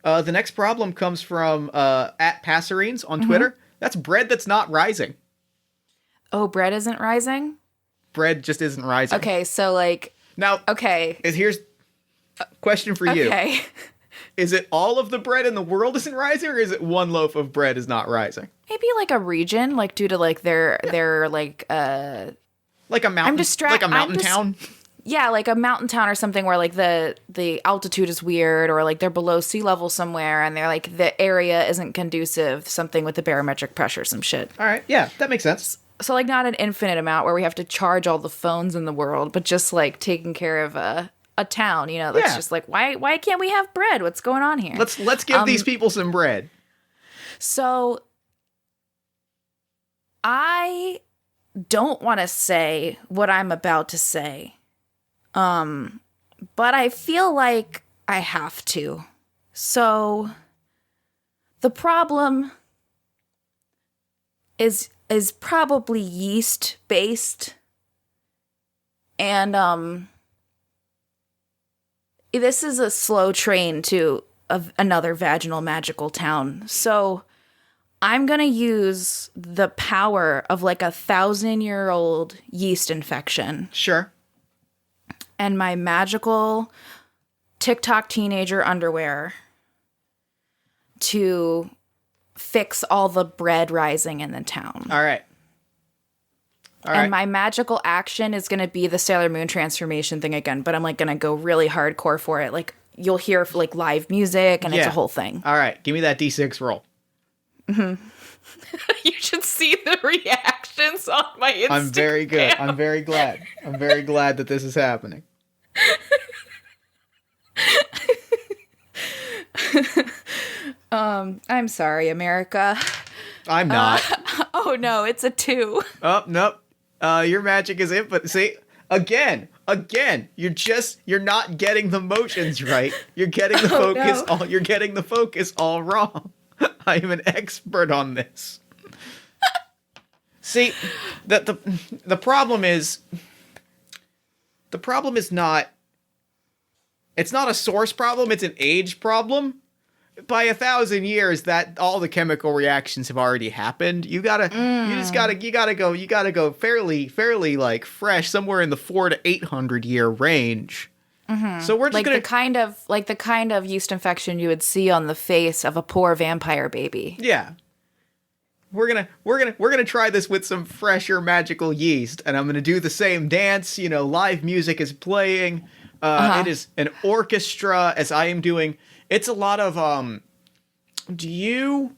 [SPEAKER 1] The next problem comes from at Passerines on Twitter. That's bread that's not rising.
[SPEAKER 2] Oh, bread isn't rising?
[SPEAKER 1] Bread just isn't rising.
[SPEAKER 2] Okay, so
[SPEAKER 1] now.
[SPEAKER 2] Okay.
[SPEAKER 1] Here's a question for you.
[SPEAKER 2] Okay.
[SPEAKER 1] Is it all of the bread in the world isn't rising, or is it one loaf of bread is not rising?
[SPEAKER 2] Maybe a region, due to their
[SPEAKER 1] like a mountain. Like a mountain town.
[SPEAKER 2] Yeah, like a mountain town or something where the altitude is weird, or they're below sea level somewhere and they're the area isn't conducive, something with the barometric pressure, some shit.
[SPEAKER 1] All right, yeah, that makes sense.
[SPEAKER 2] So not an infinite amount where we have to charge all the phones in the world, but just taking care of a town, that's just why can't we have bread? What's going on here?
[SPEAKER 1] Let's give these people some bread.
[SPEAKER 2] So I don't want to say what I'm about to say. But I feel like I have to. So the problem is probably yeast based. And this is a slow train to another vaginal magical town. So I'm going to use the power of 1,000-year-old yeast infection.
[SPEAKER 1] Sure.
[SPEAKER 2] And my magical TikTok teenager underwear to fix all the bread rising in the town.
[SPEAKER 1] All right.
[SPEAKER 2] And my magical action is going to be the Sailor Moon transformation thing again, but I'm going to go really hardcore for it. You'll hear live music and it's a whole thing.
[SPEAKER 1] All right. Give me that D6 roll.
[SPEAKER 2] Mm-hmm. You should see the reactions on my Instagram.
[SPEAKER 1] I'm very good. I'm very glad. I'm very glad that this is happening.
[SPEAKER 2] I'm sorry, America.
[SPEAKER 1] I'm not.
[SPEAKER 2] Oh no, it's a 2.
[SPEAKER 1] Oh, nope. Your magic is input. See, again, you're not getting the motions right. You're getting the focus.
[SPEAKER 2] No.
[SPEAKER 1] You're getting the focus all wrong. I am an expert on this. See, the problem is not. It's not a source problem. It's an age problem. By 1,000 years, that all the chemical reactions have already happened. You gotta go fairly fresh, somewhere in the 400 to 800 year range. Mm-hmm. So we're just gonna
[SPEAKER 2] the kind of yeast infection you would see on the face of a poor vampire baby.
[SPEAKER 1] Yeah. We're gonna try this with some fresher magical yeast, and I'm gonna do the same dance. Live music is playing. It is an orchestra as I am doing. It's a lot of do you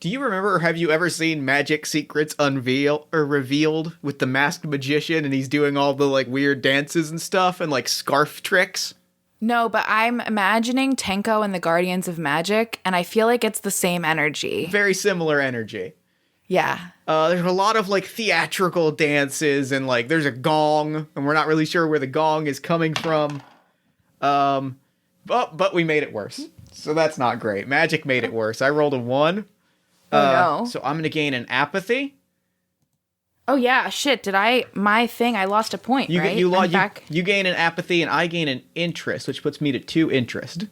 [SPEAKER 1] remember, or have you ever seen Magic Secrets revealed with the masked magician, and he's doing all the weird dances and stuff and scarf tricks?
[SPEAKER 2] No, but I'm imagining Tenko and the Guardians of Magic, and I feel like it's the same energy.
[SPEAKER 1] Very similar energy.
[SPEAKER 2] Yeah.
[SPEAKER 1] There's a lot of like theatrical dances and like there's a gong and we're not really sure where the gong is coming from. But we made it worse. So that's not great. Magic made it worse. I rolled a 1.
[SPEAKER 2] Oh no.
[SPEAKER 1] So I'm going to gain an apathy.
[SPEAKER 2] Oh yeah, shit. I lost a point, right?
[SPEAKER 1] You gain an apathy and I gain an interest, which puts me to 2 interest.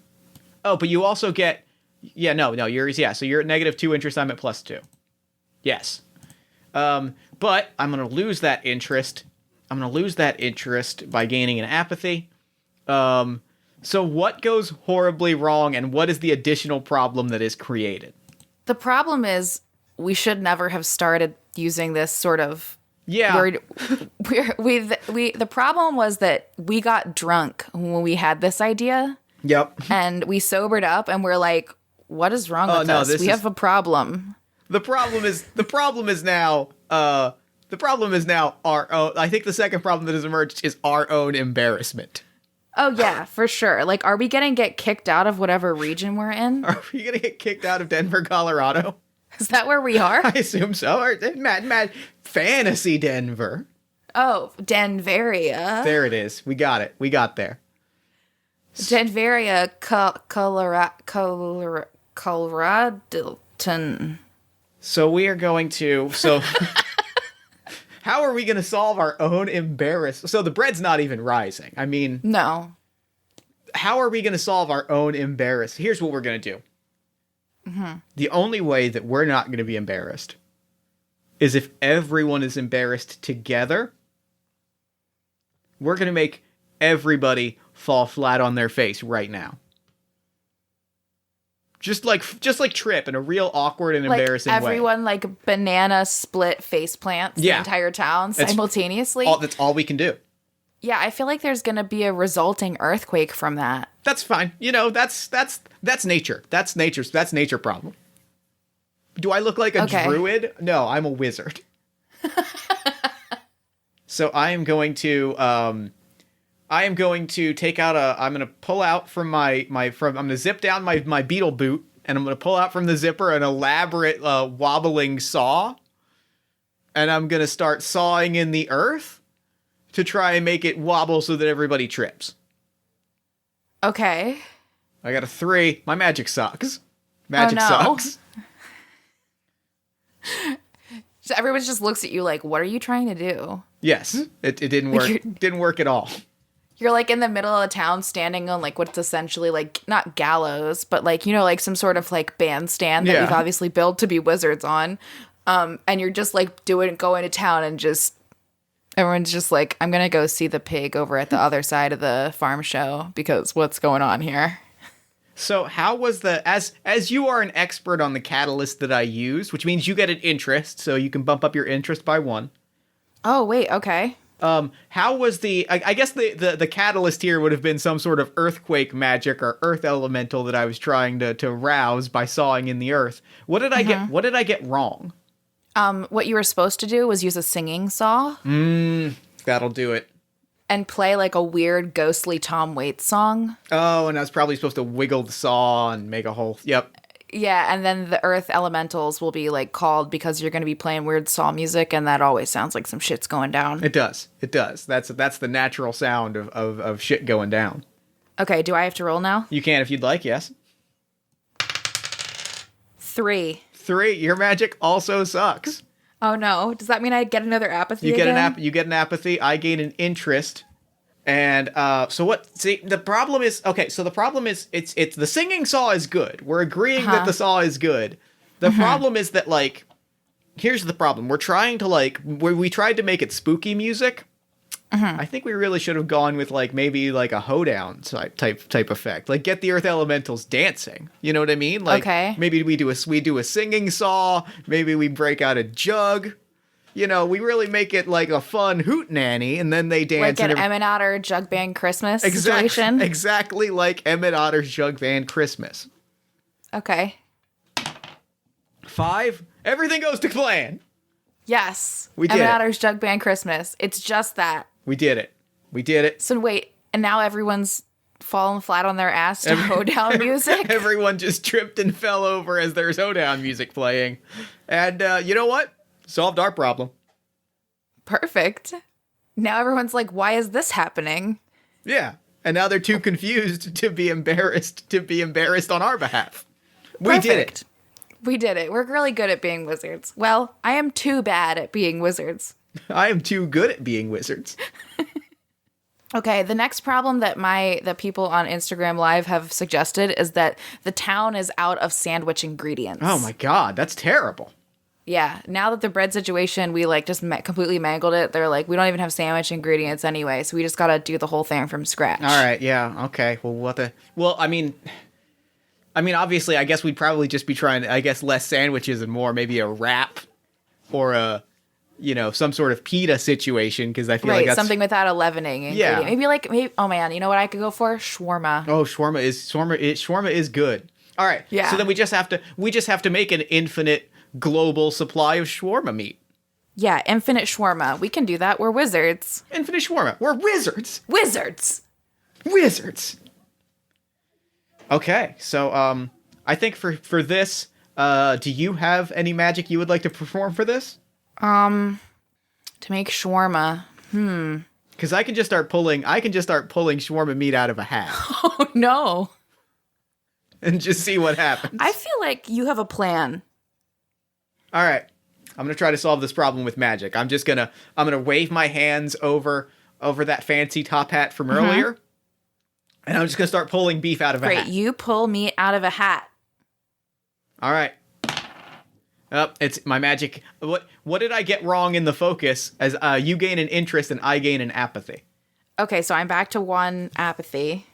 [SPEAKER 1] Oh, but you also get, so you're at -2 interest, I'm at +2. Yes. But I'm going to lose that interest. I'm going to lose that interest by gaining an apathy. So what goes horribly wrong and what is the additional problem that is created?
[SPEAKER 2] The problem is we should never have started using this sort of.
[SPEAKER 1] Yeah.
[SPEAKER 2] The problem was that we got drunk when we had this idea.
[SPEAKER 1] Yep.
[SPEAKER 2] And we sobered up and we're like, what is wrong with us? We have a problem.
[SPEAKER 1] The problem is now our own. I think the second problem that has emerged is our own embarrassment.
[SPEAKER 2] Oh yeah, for sure. Like, are we gonna get kicked out of whatever region we're in?
[SPEAKER 1] Are we gonna get kicked out of Denver, Colorado?
[SPEAKER 2] Is that where we are?
[SPEAKER 1] I assume so. Or Mad Fantasy Denver.
[SPEAKER 2] Oh, Denveria.
[SPEAKER 1] There it is. We got it. We got there.
[SPEAKER 2] Denveria, Colorado.
[SPEAKER 1] So we are going to. How are we going to solve our own embarrassment? So the bread's not even rising. I mean,
[SPEAKER 2] no.
[SPEAKER 1] How are we going to solve our own embarrassment? Here's what we're going to do. Mm-hmm. The only way that we're not going to be embarrassed is if everyone is embarrassed together. We're going to make everybody fall flat on their face right now. Just like Trip in a real awkward and embarrassing way.
[SPEAKER 2] Everyone like banana split face plants the entire town simultaneously.
[SPEAKER 1] That's all we can do.
[SPEAKER 2] Yeah, I feel like there's going to be a resulting earthquake from that.
[SPEAKER 1] That's fine. You know, that's nature. That's nature problem. Do I look like a druid? No, I'm a wizard. So I am going to take out I'm going to pull out from I'm going to zip down my beetle boot, and I'm going to pull out from the zipper an elaborate wobbling saw, and I'm going to start sawing in the earth to try and make it wobble so that everybody trips.
[SPEAKER 2] Okay.
[SPEAKER 1] I got a 3. My magic sucks. Magic sucks.
[SPEAKER 2] So everyone just looks at you like, what are you trying to do?
[SPEAKER 1] Yes. It didn't work. Didn't work at all.
[SPEAKER 2] You're like in the middle of the town standing on like what's essentially like not gallows, but like, you know, like some sort of like bandstand that we've obviously built to be wizards on. And you're just like going to town and just everyone's just like, I'm going to go see the pig over at the other side of the farm show because what's going on here?
[SPEAKER 1] So how was as you are an expert on the catalyst that I used, which means you get an interest, so you can bump up your interest by 1.
[SPEAKER 2] Oh, wait, okay.
[SPEAKER 1] How was I guess the catalyst here would have been some sort of earthquake magic or earth elemental that I was trying to rouse by sawing in the earth. What did I get wrong?
[SPEAKER 2] What you were supposed to do was use a singing saw.
[SPEAKER 1] That'll do it.
[SPEAKER 2] And play like a weird ghostly Tom Waits song.
[SPEAKER 1] Oh, and I was probably supposed to wiggle the saw and make a hole. Yep.
[SPEAKER 2] Yeah, and then the earth elementals will be like called because you're going to be playing weird saw music, and that always sounds like some shit's going down.
[SPEAKER 1] It does. That's the natural sound of shit going down.
[SPEAKER 2] Okay, do I have to roll now?
[SPEAKER 1] You can if you'd like, yes.
[SPEAKER 2] 3.
[SPEAKER 1] 3. Your magic also sucks.
[SPEAKER 2] Oh no! Does that mean I get another apathy?
[SPEAKER 1] You get an apathy. I gain an interest, and so what? See, the problem is it's the singing saw is good. We're agreeing that the saw is good. The problem is that like, here's the problem. We're trying to we tried to make it spooky music. I think we really should have gone with like maybe like a hoedown type effect. Like get the earth elementals dancing. You know what I mean? Like maybe we do a singing saw. Maybe we break out a jug. You know, we really make it like a fun hootenanny, and then they dance.
[SPEAKER 2] Like an Emmett Otter Jug Band Christmas situation.
[SPEAKER 1] Exactly like Emmett Otter's Jug Band Christmas.
[SPEAKER 2] Okay.
[SPEAKER 1] 5. Everything goes to plan.
[SPEAKER 2] Yes.
[SPEAKER 1] We did
[SPEAKER 2] Emmett Otter's Jug Band Christmas. It's just that.
[SPEAKER 1] We did it.
[SPEAKER 2] So wait, and now everyone's falling flat on their ass to hoedown music.
[SPEAKER 1] Everyone just tripped and fell over as there's hoedown music playing. And you know what? Solved our problem.
[SPEAKER 2] Perfect. Now everyone's like, why is this happening?
[SPEAKER 1] Yeah. And now they're too confused to be embarrassed on our behalf. We did it.
[SPEAKER 2] We did it. We're really good at being wizards. Well, I am too bad at being wizards.
[SPEAKER 1] I am too good at being wizards.
[SPEAKER 2] Okay, the next problem that the people on Instagram Live have suggested is that the town is out of sandwich ingredients.
[SPEAKER 1] Oh my god, that's terrible.
[SPEAKER 2] Yeah, now that the bread situation, we like just completely mangled it. They're like, we don't even have sandwich ingredients anyway, so we just gotta do the whole thing from scratch.
[SPEAKER 1] All right, yeah, okay. Well, I mean, obviously, I guess we'd probably just be trying, I guess, less sandwiches and more maybe a wrap or some sort of pita situation, because I feel like that's
[SPEAKER 2] something without a leavening ingredient.
[SPEAKER 1] Yeah.
[SPEAKER 2] Maybe. Oh man, you know what I could go for? Shawarma.
[SPEAKER 1] Oh, shawarma is good. All right.
[SPEAKER 2] Yeah.
[SPEAKER 1] So then we just have to make an infinite global supply of shawarma meat.
[SPEAKER 2] Yeah, infinite shawarma. We can do that. We're wizards.
[SPEAKER 1] Infinite shawarma. We're wizards.
[SPEAKER 2] Wizards.
[SPEAKER 1] Okay. So I think for this, do you have any magic you would like to perform for this?
[SPEAKER 2] To make shawarma.
[SPEAKER 1] Because I can just start pulling shawarma meat out of a hat.
[SPEAKER 2] Oh no.
[SPEAKER 1] And just see what happens.
[SPEAKER 2] I feel like you have a plan.
[SPEAKER 1] All right. I'm going to try to solve this problem with magic. I'm going to wave my hands over that fancy top hat from earlier. And I'm just going to start pulling beef out of a hat.
[SPEAKER 2] Great. You pull meat out of a hat.
[SPEAKER 1] All right. It's my magic. What did I get wrong in the focus? As you gain an interest and I gain an apathy. Okay,
[SPEAKER 2] so I'm back to 1 apathy.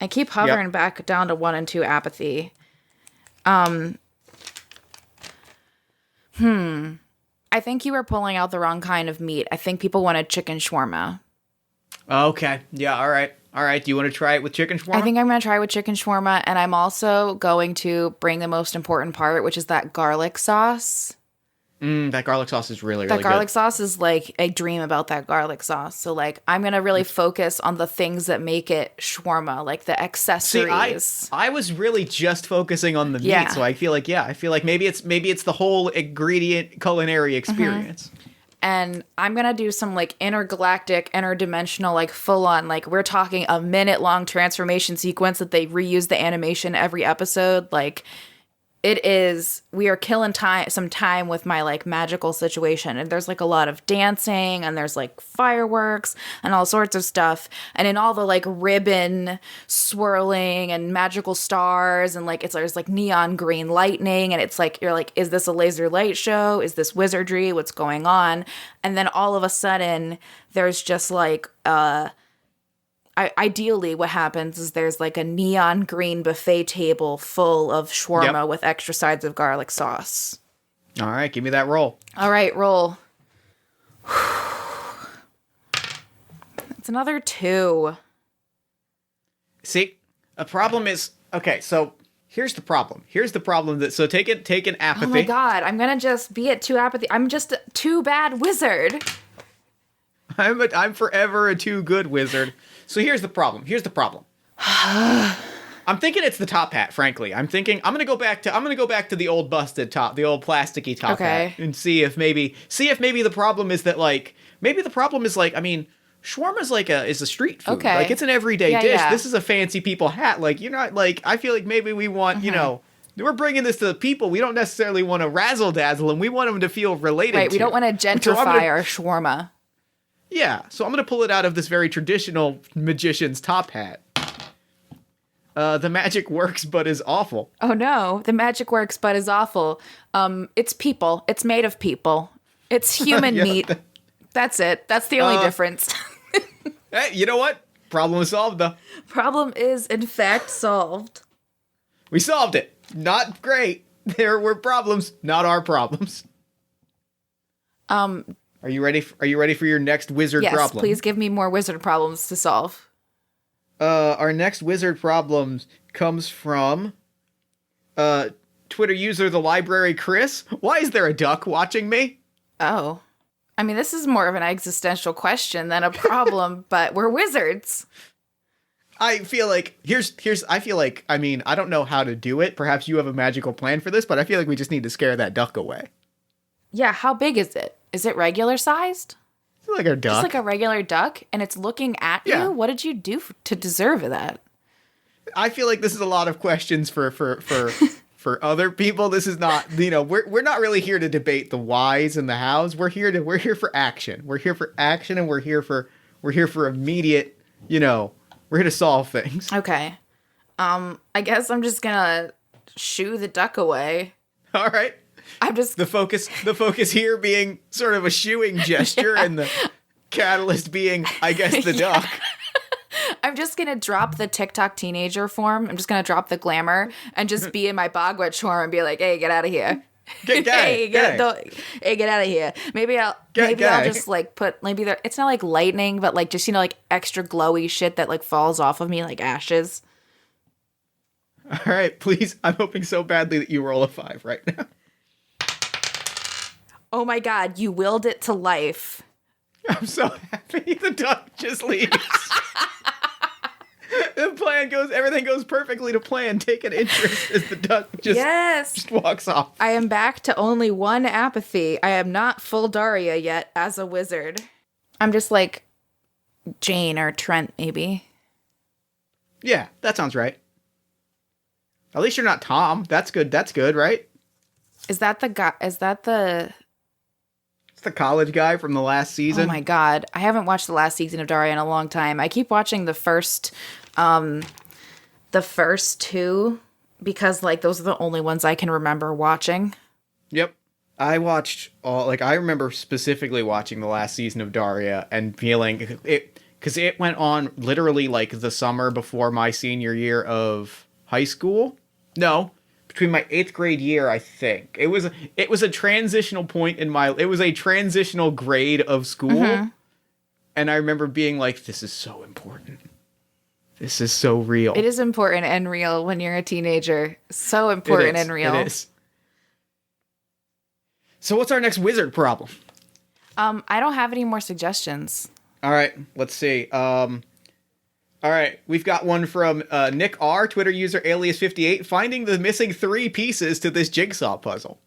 [SPEAKER 2] I keep hovering back down to 1 and 2 apathy. I think you were pulling out the wrong kind of meat. I think people wanted chicken shawarma.
[SPEAKER 1] Okay. Yeah, all right. All right, do you want to try it with chicken shawarma?
[SPEAKER 2] I think I'm going to try with chicken shawarma, and I'm also going to bring the most important part, which is that garlic sauce.
[SPEAKER 1] That garlic sauce is really good.
[SPEAKER 2] That garlic sauce is like, I dream about that garlic sauce. So like, I'm going to really focus on the things that make it shawarma, like the accessories.
[SPEAKER 1] See, I was really just focusing on the meat, so I feel like maybe it's the whole ingredient culinary experience.
[SPEAKER 2] And I'm going to do some like intergalactic, interdimensional, like full on, like we're talking a minute-long transformation sequence that they reuse the animation every episode. Like we are killing some time with my like magical situation. And there's like a lot of dancing and there's like fireworks and all sorts of stuff. And in all the like ribbon swirling and magical stars and like there's like neon green lightning. And it's like, you're like, is this a laser light show? Is this wizardry? What's going on? And then all of a sudden there's just like, ideally what happens is there's like a neon green buffet table full of shawarma with extra sides of garlic sauce.
[SPEAKER 1] All right, give me that roll.
[SPEAKER 2] All right, roll. It's another 2.
[SPEAKER 1] See, a problem is, okay, so here's the problem. Take an apathy.
[SPEAKER 2] Oh my god, I'm going to just be at 2 apathy. I'm just a too bad wizard.
[SPEAKER 1] I'm forever a too good wizard. So here's the problem. I'm thinking it's the top hat, frankly. I'm gonna go back to the old busted top, the old plasticky top hat, and see if maybe the problem is that like I mean, shawarma's is a street food.
[SPEAKER 2] Okay.
[SPEAKER 1] Like it's an everyday dish.
[SPEAKER 2] Yeah.
[SPEAKER 1] This is a fancy people hat. Like you're not like I feel like maybe we want we're bringing this to the people. We don't necessarily want to razzle dazzle them. We want them to feel related.
[SPEAKER 2] Right. We don't want to gentrify our shawarma.
[SPEAKER 1] Yeah, so I'm going to pull it out of this very traditional magician's top hat. The magic works, but is awful.
[SPEAKER 2] Oh no, the magic works, but is awful. It's people. It's made of people. It's human meat. That's it. That's the only difference.
[SPEAKER 1] Hey, you know what? Problem is solved, though.
[SPEAKER 2] Problem is, in fact, solved.
[SPEAKER 1] We solved it. Not great. There were problems, not our problems. Are you ready for your next wizard problem?
[SPEAKER 2] Yes, please give me more wizard problems to solve.
[SPEAKER 1] Our next wizard problem comes from Twitter user the library Chris. Why is there a duck watching me?
[SPEAKER 2] Oh. I mean, this is more of an existential question than a problem, but we're wizards.
[SPEAKER 1] I feel like I mean, I don't know how to do it. Perhaps you have a magical plan for this, but I feel like we just need to scare that duck away.
[SPEAKER 2] Yeah, how big is it? Is it regular sized?
[SPEAKER 1] It's like a duck.
[SPEAKER 2] Just like a regular duck, and it's looking at you? What did you do to deserve that?
[SPEAKER 1] I feel like this is a lot of questions for for other people. This is not, we're not really here to debate the whys and the hows. We're here for action. We're here for action, and we're here for immediate, we're here to solve things.
[SPEAKER 2] Okay. I guess I'm just gonna shoo the duck away.
[SPEAKER 1] All right.
[SPEAKER 2] I'm just
[SPEAKER 1] the focus here being sort of a shooing gesture, and the catalyst being, I guess, the duck.
[SPEAKER 2] I'm just gonna drop the TikTok teenager form. I'm just gonna drop the glamour and just be in my Bogwitch form and be like, "Hey, get out of here!
[SPEAKER 1] Get
[SPEAKER 2] out of here!" Maybe I'll just like put it's not like lightning, but like just like extra glowy shit that like falls off of me like ashes.
[SPEAKER 1] All right, please. I'm hoping so badly that you roll a 5 right now.
[SPEAKER 2] Oh my god, you willed it to life.
[SPEAKER 1] I'm so happy the duck just leaves. The plan everything goes perfectly to plan. Take an interest as the duck just walks off.
[SPEAKER 2] I am back to only 1 apathy. I am not full Daria yet as a wizard. I'm just like Jane or Trent, maybe.
[SPEAKER 1] Yeah, that sounds right. At least you're not Tom. That's good, right?
[SPEAKER 2] Is that the guy? It's
[SPEAKER 1] the college guy from the last season.
[SPEAKER 2] Oh my god. I haven't watched the last season of Daria in a long time. I keep watching the first 2 because like those are the only ones I can remember watching.
[SPEAKER 1] Yep. I watched I remember specifically watching the last season of Daria and feeling it, because it went on literally like the summer before my senior year of high school. No, between my 8th grade year, I think. It was a transitional point it was a transitional grade of school. Mm-hmm. And I remember being like, this is so important. This is so real.
[SPEAKER 2] It is important and real when you're a teenager. So important and real.
[SPEAKER 1] It is. So what's our next wizard problem?
[SPEAKER 2] I don't have any more suggestions.
[SPEAKER 1] All right, let's see. All right, we've got one from Nick R, Twitter user alias58, finding the missing 3 pieces to this jigsaw puzzle.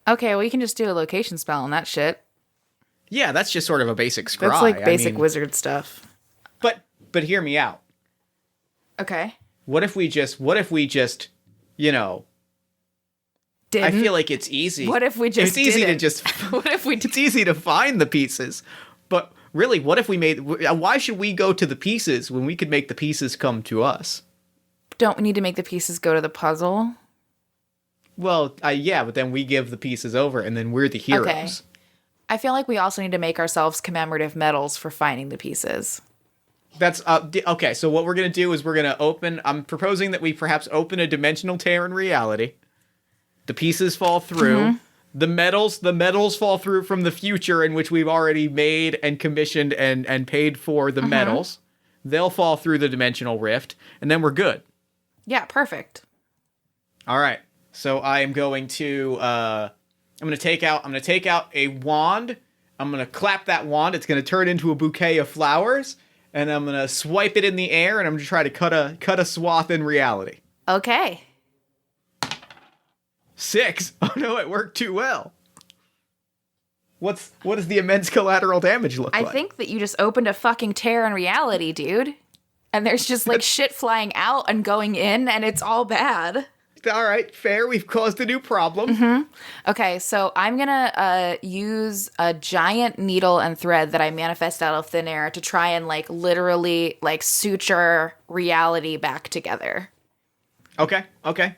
[SPEAKER 2] Okay, well, you can just do a location spell on that shit.
[SPEAKER 1] Yeah, that's just sort of a basic scry.
[SPEAKER 2] That's like basic wizard stuff.
[SPEAKER 1] But hear me out.
[SPEAKER 2] Okay.
[SPEAKER 1] What if we just, didn't? I feel like it's easy.
[SPEAKER 2] What if we just
[SPEAKER 1] It's easy
[SPEAKER 2] didn't?
[SPEAKER 1] to just...
[SPEAKER 2] What if we...
[SPEAKER 1] It's easy to find the pieces, but... Really, what if we why should we go to the pieces when we could make the pieces come to us?
[SPEAKER 2] Don't we need to make the pieces go to the puzzle?
[SPEAKER 1] Well, yeah, but then we give the pieces over and then we're the heroes.
[SPEAKER 2] Okay. I feel like we also need to make ourselves commemorative medals for finding the pieces.
[SPEAKER 1] That's, okay, so what we're going to do is I'm proposing that we perhaps open a dimensional tear in reality. The pieces fall through. Mm-hmm. The medals fall through from the future in which we've already made and commissioned and paid for the medals. They'll fall through the dimensional rift, and then we're good.
[SPEAKER 2] Yeah, perfect.
[SPEAKER 1] All right. So I am going to I'm going to take out a wand. I'm going to clap that wand. It's going to turn into a bouquet of flowers, and I'm going to swipe it in the air, and I'm going to try to cut a swath in reality.
[SPEAKER 2] Okay.
[SPEAKER 1] 6. Oh no, it worked too well. What does the immense collateral damage look like?
[SPEAKER 2] I think that you just opened a fucking tear in reality, dude. And there's just like shit flying out and going in, and it's all bad.
[SPEAKER 1] All right, fair. We've caused a new problem.
[SPEAKER 2] Mm-hmm. Okay, so I'm gonna use a giant needle and thread that I manifest out of thin air to try and like literally like suture reality back together.
[SPEAKER 1] Okay.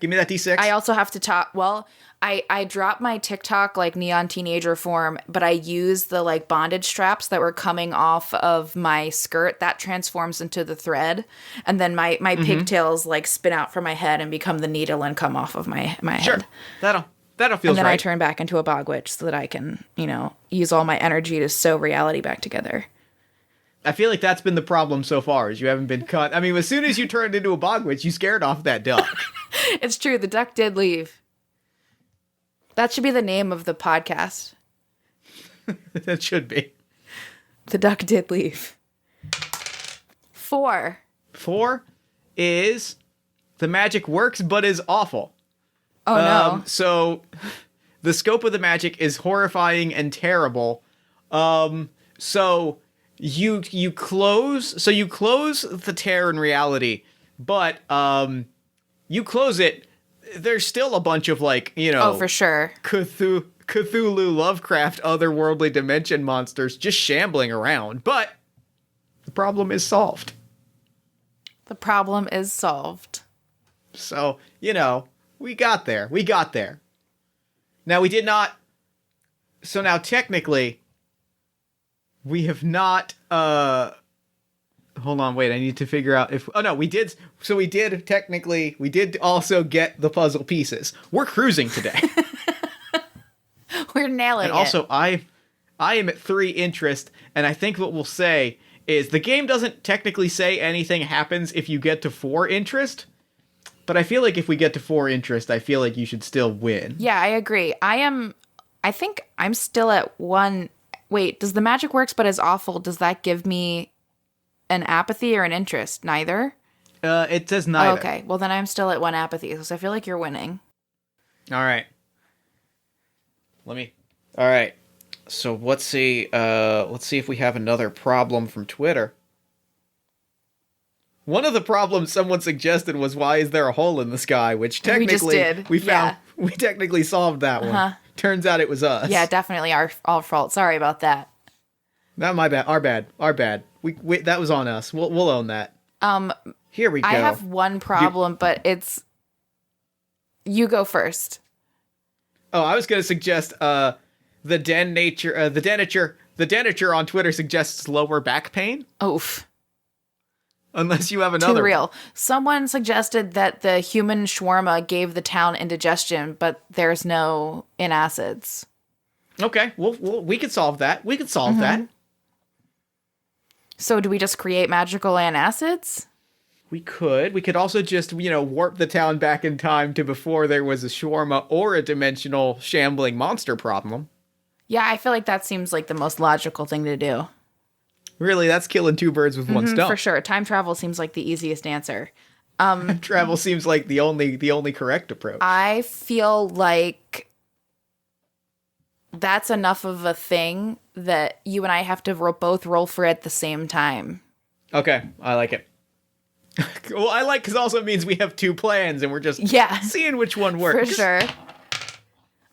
[SPEAKER 1] Give me that D6.
[SPEAKER 2] I also have to I dropped my TikTok like neon teenager form, but I use the like bondage straps that were coming off of my skirt that transforms into the thread, and then my pigtails like spin out from my head and become the needle and come off of my head.
[SPEAKER 1] That'll feel right.
[SPEAKER 2] And then I turn back into a bogwitch so that I can, use all my energy to sew reality back together.
[SPEAKER 1] I feel like that's been the problem so far, is you haven't been cut. I mean, as soon as you turned into a bogwitch, you scared off that duck.
[SPEAKER 2] It's true. The duck did leave. That should be the name of the podcast.
[SPEAKER 1] That should be.
[SPEAKER 2] The duck did leave. 4.
[SPEAKER 1] 4 is the magic works but is awful.
[SPEAKER 2] Oh no.
[SPEAKER 1] So the scope of the magic is horrifying and terrible. So you close the tear in reality, but you close it, there's still a bunch of
[SPEAKER 2] Oh, for sure.
[SPEAKER 1] Cthulhu Lovecraft otherworldly dimension monsters just shambling around, but the problem is solved.
[SPEAKER 2] The problem is solved.
[SPEAKER 1] So, we got there. Now we did not. So now technically, we have not. Hold on, wait. I need to figure out if. Oh no, we did. So we did technically. We did also get the puzzle pieces. We're cruising today.
[SPEAKER 2] We're nailing it.
[SPEAKER 1] And also, I am at 3 interest, and I think what we'll say is the game doesn't technically say anything happens if you get to 4 interest. But I feel like if we get to 4 interest, I feel like you should still win.
[SPEAKER 2] Yeah, I agree. I think I'm still at 1. Wait, does the magic works but is awful, does that give me an apathy or an interest? Neither?
[SPEAKER 1] It says neither.
[SPEAKER 2] Okay, well then I'm still at 1 apathy, so I feel like you're winning.
[SPEAKER 1] All right. All right. So let's see if we have another problem from Twitter. One of the problems someone suggested was, why is there a hole in the sky? Which technically we found. Yeah. We technically solved that one. Turns out it was us.
[SPEAKER 2] Yeah, definitely our fault. Sorry about that.
[SPEAKER 1] Not my bad. Our bad. We that was on us. We'll own that. Here we go.
[SPEAKER 2] I have one problem, but it's you go first.
[SPEAKER 1] Oh, I was going to suggest the Denature on Twitter suggests lower back pain.
[SPEAKER 2] Oof.
[SPEAKER 1] Unless you have another.
[SPEAKER 2] Too real. Someone suggested that the human shawarma gave the town indigestion, but there's no acids.
[SPEAKER 1] Okay, well, we could solve that. We could solve that.
[SPEAKER 2] So do we just create magical antacids?
[SPEAKER 1] We could. We could also just, warp the town back in time to before there was a shawarma or a dimensional shambling monster problem.
[SPEAKER 2] Yeah, I feel like that seems like the most logical thing to do.
[SPEAKER 1] Really, that's killing 2 birds with one stone.
[SPEAKER 2] For sure. Time travel seems like the easiest answer.
[SPEAKER 1] Travel seems like the only correct approach.
[SPEAKER 2] I feel like that's enough of a thing that you and I have to both roll for it at the same time.
[SPEAKER 1] Okay, I like it. Well, I like because also it means we have 2 plans and we're just seeing which one works.
[SPEAKER 2] For sure.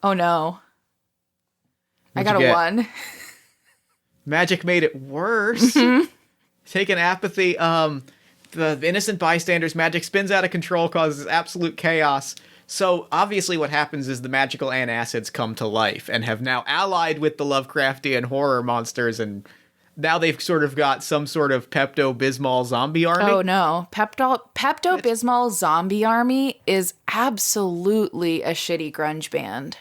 [SPEAKER 2] Oh no. I got a 1.
[SPEAKER 1] Magic made it worse. Take an apathy. The innocent bystander's magic spins out of control, causes absolute chaos. So obviously what happens is the magical antacids come to life and have now allied with the Lovecraftian horror monsters, and now they've sort of got some sort of Pepto-Bismol zombie army.
[SPEAKER 2] Oh no. Pepto-Bismol zombie army is absolutely a shitty grunge band.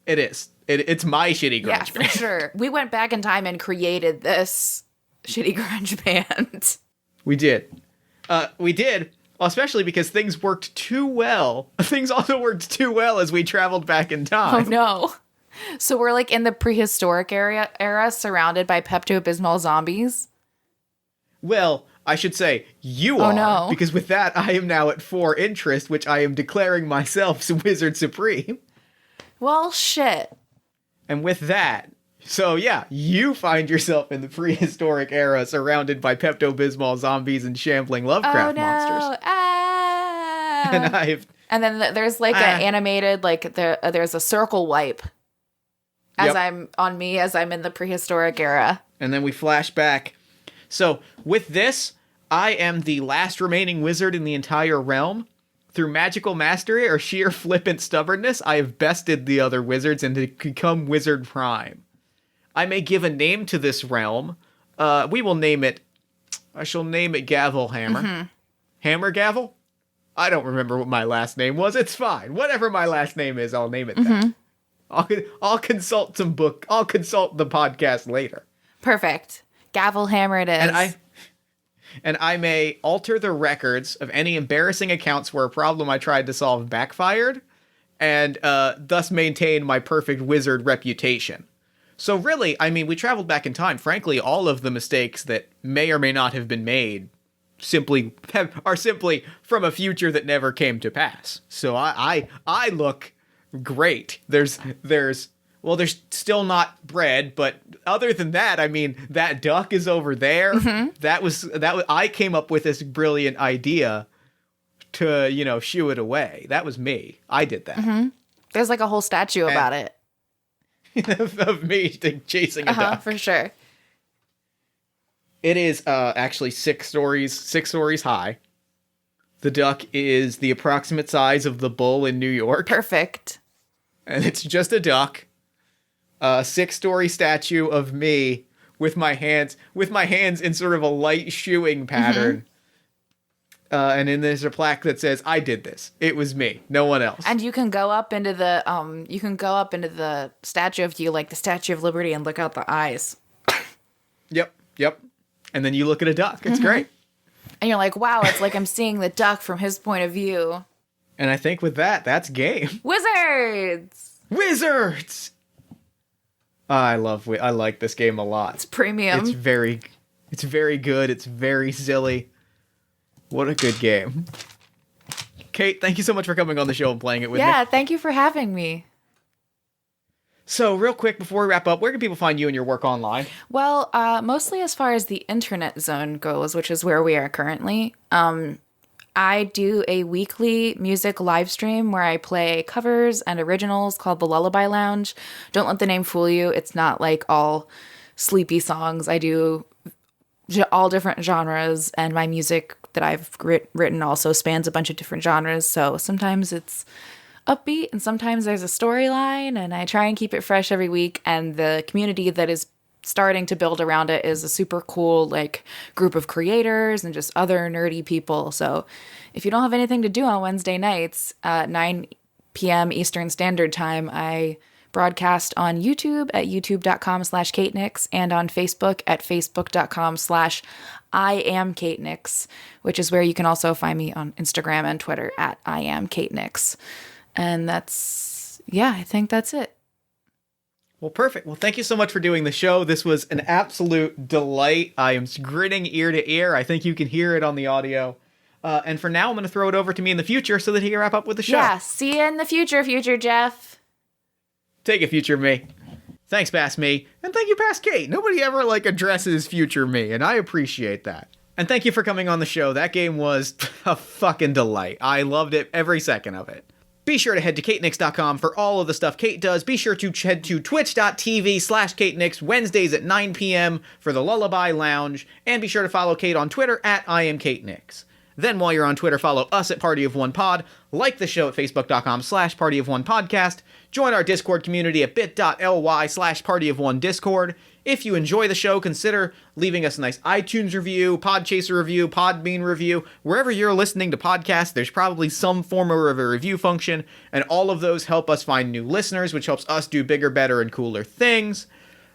[SPEAKER 1] It is. It's my shitty grunge band.
[SPEAKER 2] Yeah, for sure. We went back in time and created this shitty grunge band.
[SPEAKER 1] We did. Especially because things worked too well. Things also worked too well as we traveled back in time.
[SPEAKER 2] Oh no. So we're like in the prehistoric era surrounded by Pepto-Bismol zombies?
[SPEAKER 1] Well, I should say you are.
[SPEAKER 2] No.
[SPEAKER 1] Because with that, I am now at 4 interest, which I am declaring myself Wizard Supreme.
[SPEAKER 2] Well, shit.
[SPEAKER 1] And with that, so yeah, you find yourself in the prehistoric era surrounded by Pepto-Bismol zombies and shambling Lovecraft monsters.
[SPEAKER 2] Ah! And then there's like an animated, there's a circle wipe as I'm in the prehistoric era.
[SPEAKER 1] And then we flash back. So with this, I am the last remaining wizard in the entire realm. Through magical mastery or sheer flippant stubbornness, I have bested the other wizards and to become Wizard Prime. I may give a name to this realm. We will name it. I shall name it Gavel Hammer. Hammer Gavel? I don't remember what my last name was. It's fine. Whatever my last name is, I'll name it that. I'll consult I'll consult the podcast later.
[SPEAKER 2] Perfect. Gavel Hammer it is.
[SPEAKER 1] And I may alter the records of any embarrassing accounts where a problem I tried to solve backfired, and thus maintain my perfect wizard reputation. So really, I mean, we traveled back in time. Frankly, all of the mistakes that may or may not have been made are simply from a future that never came to pass. So I look great. There's still not bread, but other than that, I mean, that duck is over there. That was I came up with this brilliant idea to, shoo it away. That was me. I did that.
[SPEAKER 2] There's like a whole statue about it.
[SPEAKER 1] of me chasing a duck.
[SPEAKER 2] For sure.
[SPEAKER 1] It is actually 6 stories high. The duck is the approximate size of the bull in New York.
[SPEAKER 2] Perfect.
[SPEAKER 1] And it's just a duck. A 6-story statue of me with my hands in sort of a light shooing pattern. And then there's a plaque that says, "I did this. It was me, no one else."
[SPEAKER 2] And you can go up into the statue of you, like the Statue of Liberty, and look out the eyes.
[SPEAKER 1] Yep. And then you look at a duck. It's great.
[SPEAKER 2] And you're like, wow, it's like I'm seeing the duck from his point of view.
[SPEAKER 1] And I think with that, that's game. Wizards! I like this game a lot.
[SPEAKER 2] It's premium.
[SPEAKER 1] It's very good. It's very silly. What a good game. Kate, thank you so much for coming on the show and playing it with me.
[SPEAKER 2] Yeah, thank you for having me.
[SPEAKER 1] So, real quick, before we wrap up, where can people find you and your work online?
[SPEAKER 2] Well, mostly as far as the internet zone goes, which is where we are currently. I do a weekly music live stream where I play covers and originals called the Lullaby Lounge. Don't let the name fool you. It's not like all sleepy songs. I do all different genres, and my music that I've written also spans a bunch of different genres. So sometimes it's upbeat and sometimes there's a storyline, and I try and keep it fresh every week. And the community that is starting to build around it is a super cool like group of creators and just other nerdy people. So if you don't have anything to do on Wednesday nights at 9 p.m. Eastern Standard Time, I broadcast on YouTube at youtube.com/Kate Nyx and on Facebook at facebook.com/I am Kate Nyx, which is where you can also find me on Instagram and Twitter at I am Kate Nyx. And I think that's it.
[SPEAKER 1] Well, perfect. Well, thank you so much for doing the show. This was an absolute delight. I am grinning ear to ear. I think you can hear it on the audio. And for now, I'm going to throw it over to me in the future so that he can wrap up with the show.
[SPEAKER 2] Yeah, see you in the future, Jeff.
[SPEAKER 1] Take it, future me. Thanks, past me. And thank you, past Kate. Nobody ever, addresses future me, and I appreciate that. And thank you for coming on the show. That game was a fucking delight. I loved it, every second of it. Be sure to head to katenyx.com for all of the stuff Kate does. Be sure to head to twitch.tv/Kate Nyx Wednesdays at 9 p.m. for the Lullaby Lounge. And be sure to follow Kate on Twitter at I am Kate Nyx. Then while you're on Twitter, follow us at Party of One Pod, like the show at facebook.com/Party of One Podcast, join our Discord community at bit.ly/Party of One Discord. If you enjoy the show, consider leaving us a nice iTunes review, Podchaser review, Podbean review. Wherever you're listening to podcasts, there's probably some form of a review function, and all of those help us find new listeners, which helps us do bigger, better, and cooler things.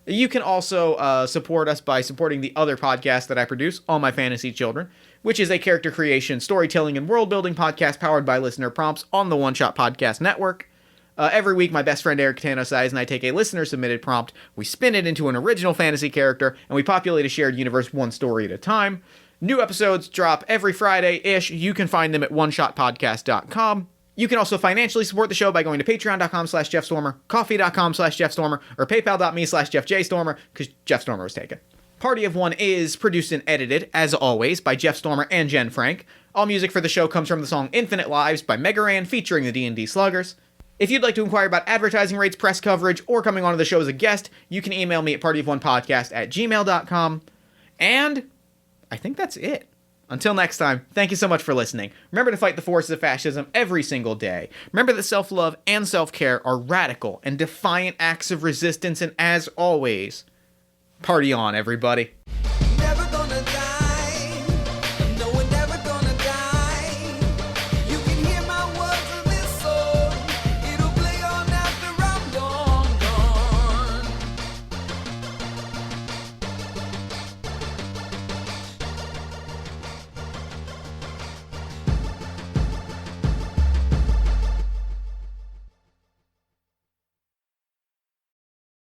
[SPEAKER 1] You can also support us by supporting the other podcast that I produce, All My Fantasy Children, which is a character creation, storytelling, and world-building podcast powered by listener prompts on the One Shot Podcast Network. Every week, my best friend Eric Tanosais and I take a listener-submitted prompt, we spin it into an original fantasy character, and we populate a shared universe one story at a time. New episodes drop every Friday-ish. You can find them at oneshotpodcast.com. You can also financially support the show by going to patreon.com/JeffStormer, coffee.com/JeffStormer, or paypal.me/JeffJStormer, because Jeff Stormer was taken. Party of One is produced and edited, as always, by Jeff Stormer and Jen Frank. All music for the show comes from the song Infinite Lives by Megaran, featuring the D&D Sluggers. If you'd like to inquire about advertising rates, press coverage, or coming onto the show as a guest, you can email me at partyofonepodcast@gmail.com. And I think that's it. Until next time, thank you so much for listening. Remember to fight the forces of fascism every single day. Remember that self-love and self-care are radical and defiant acts of resistance, and as always, party on, everybody.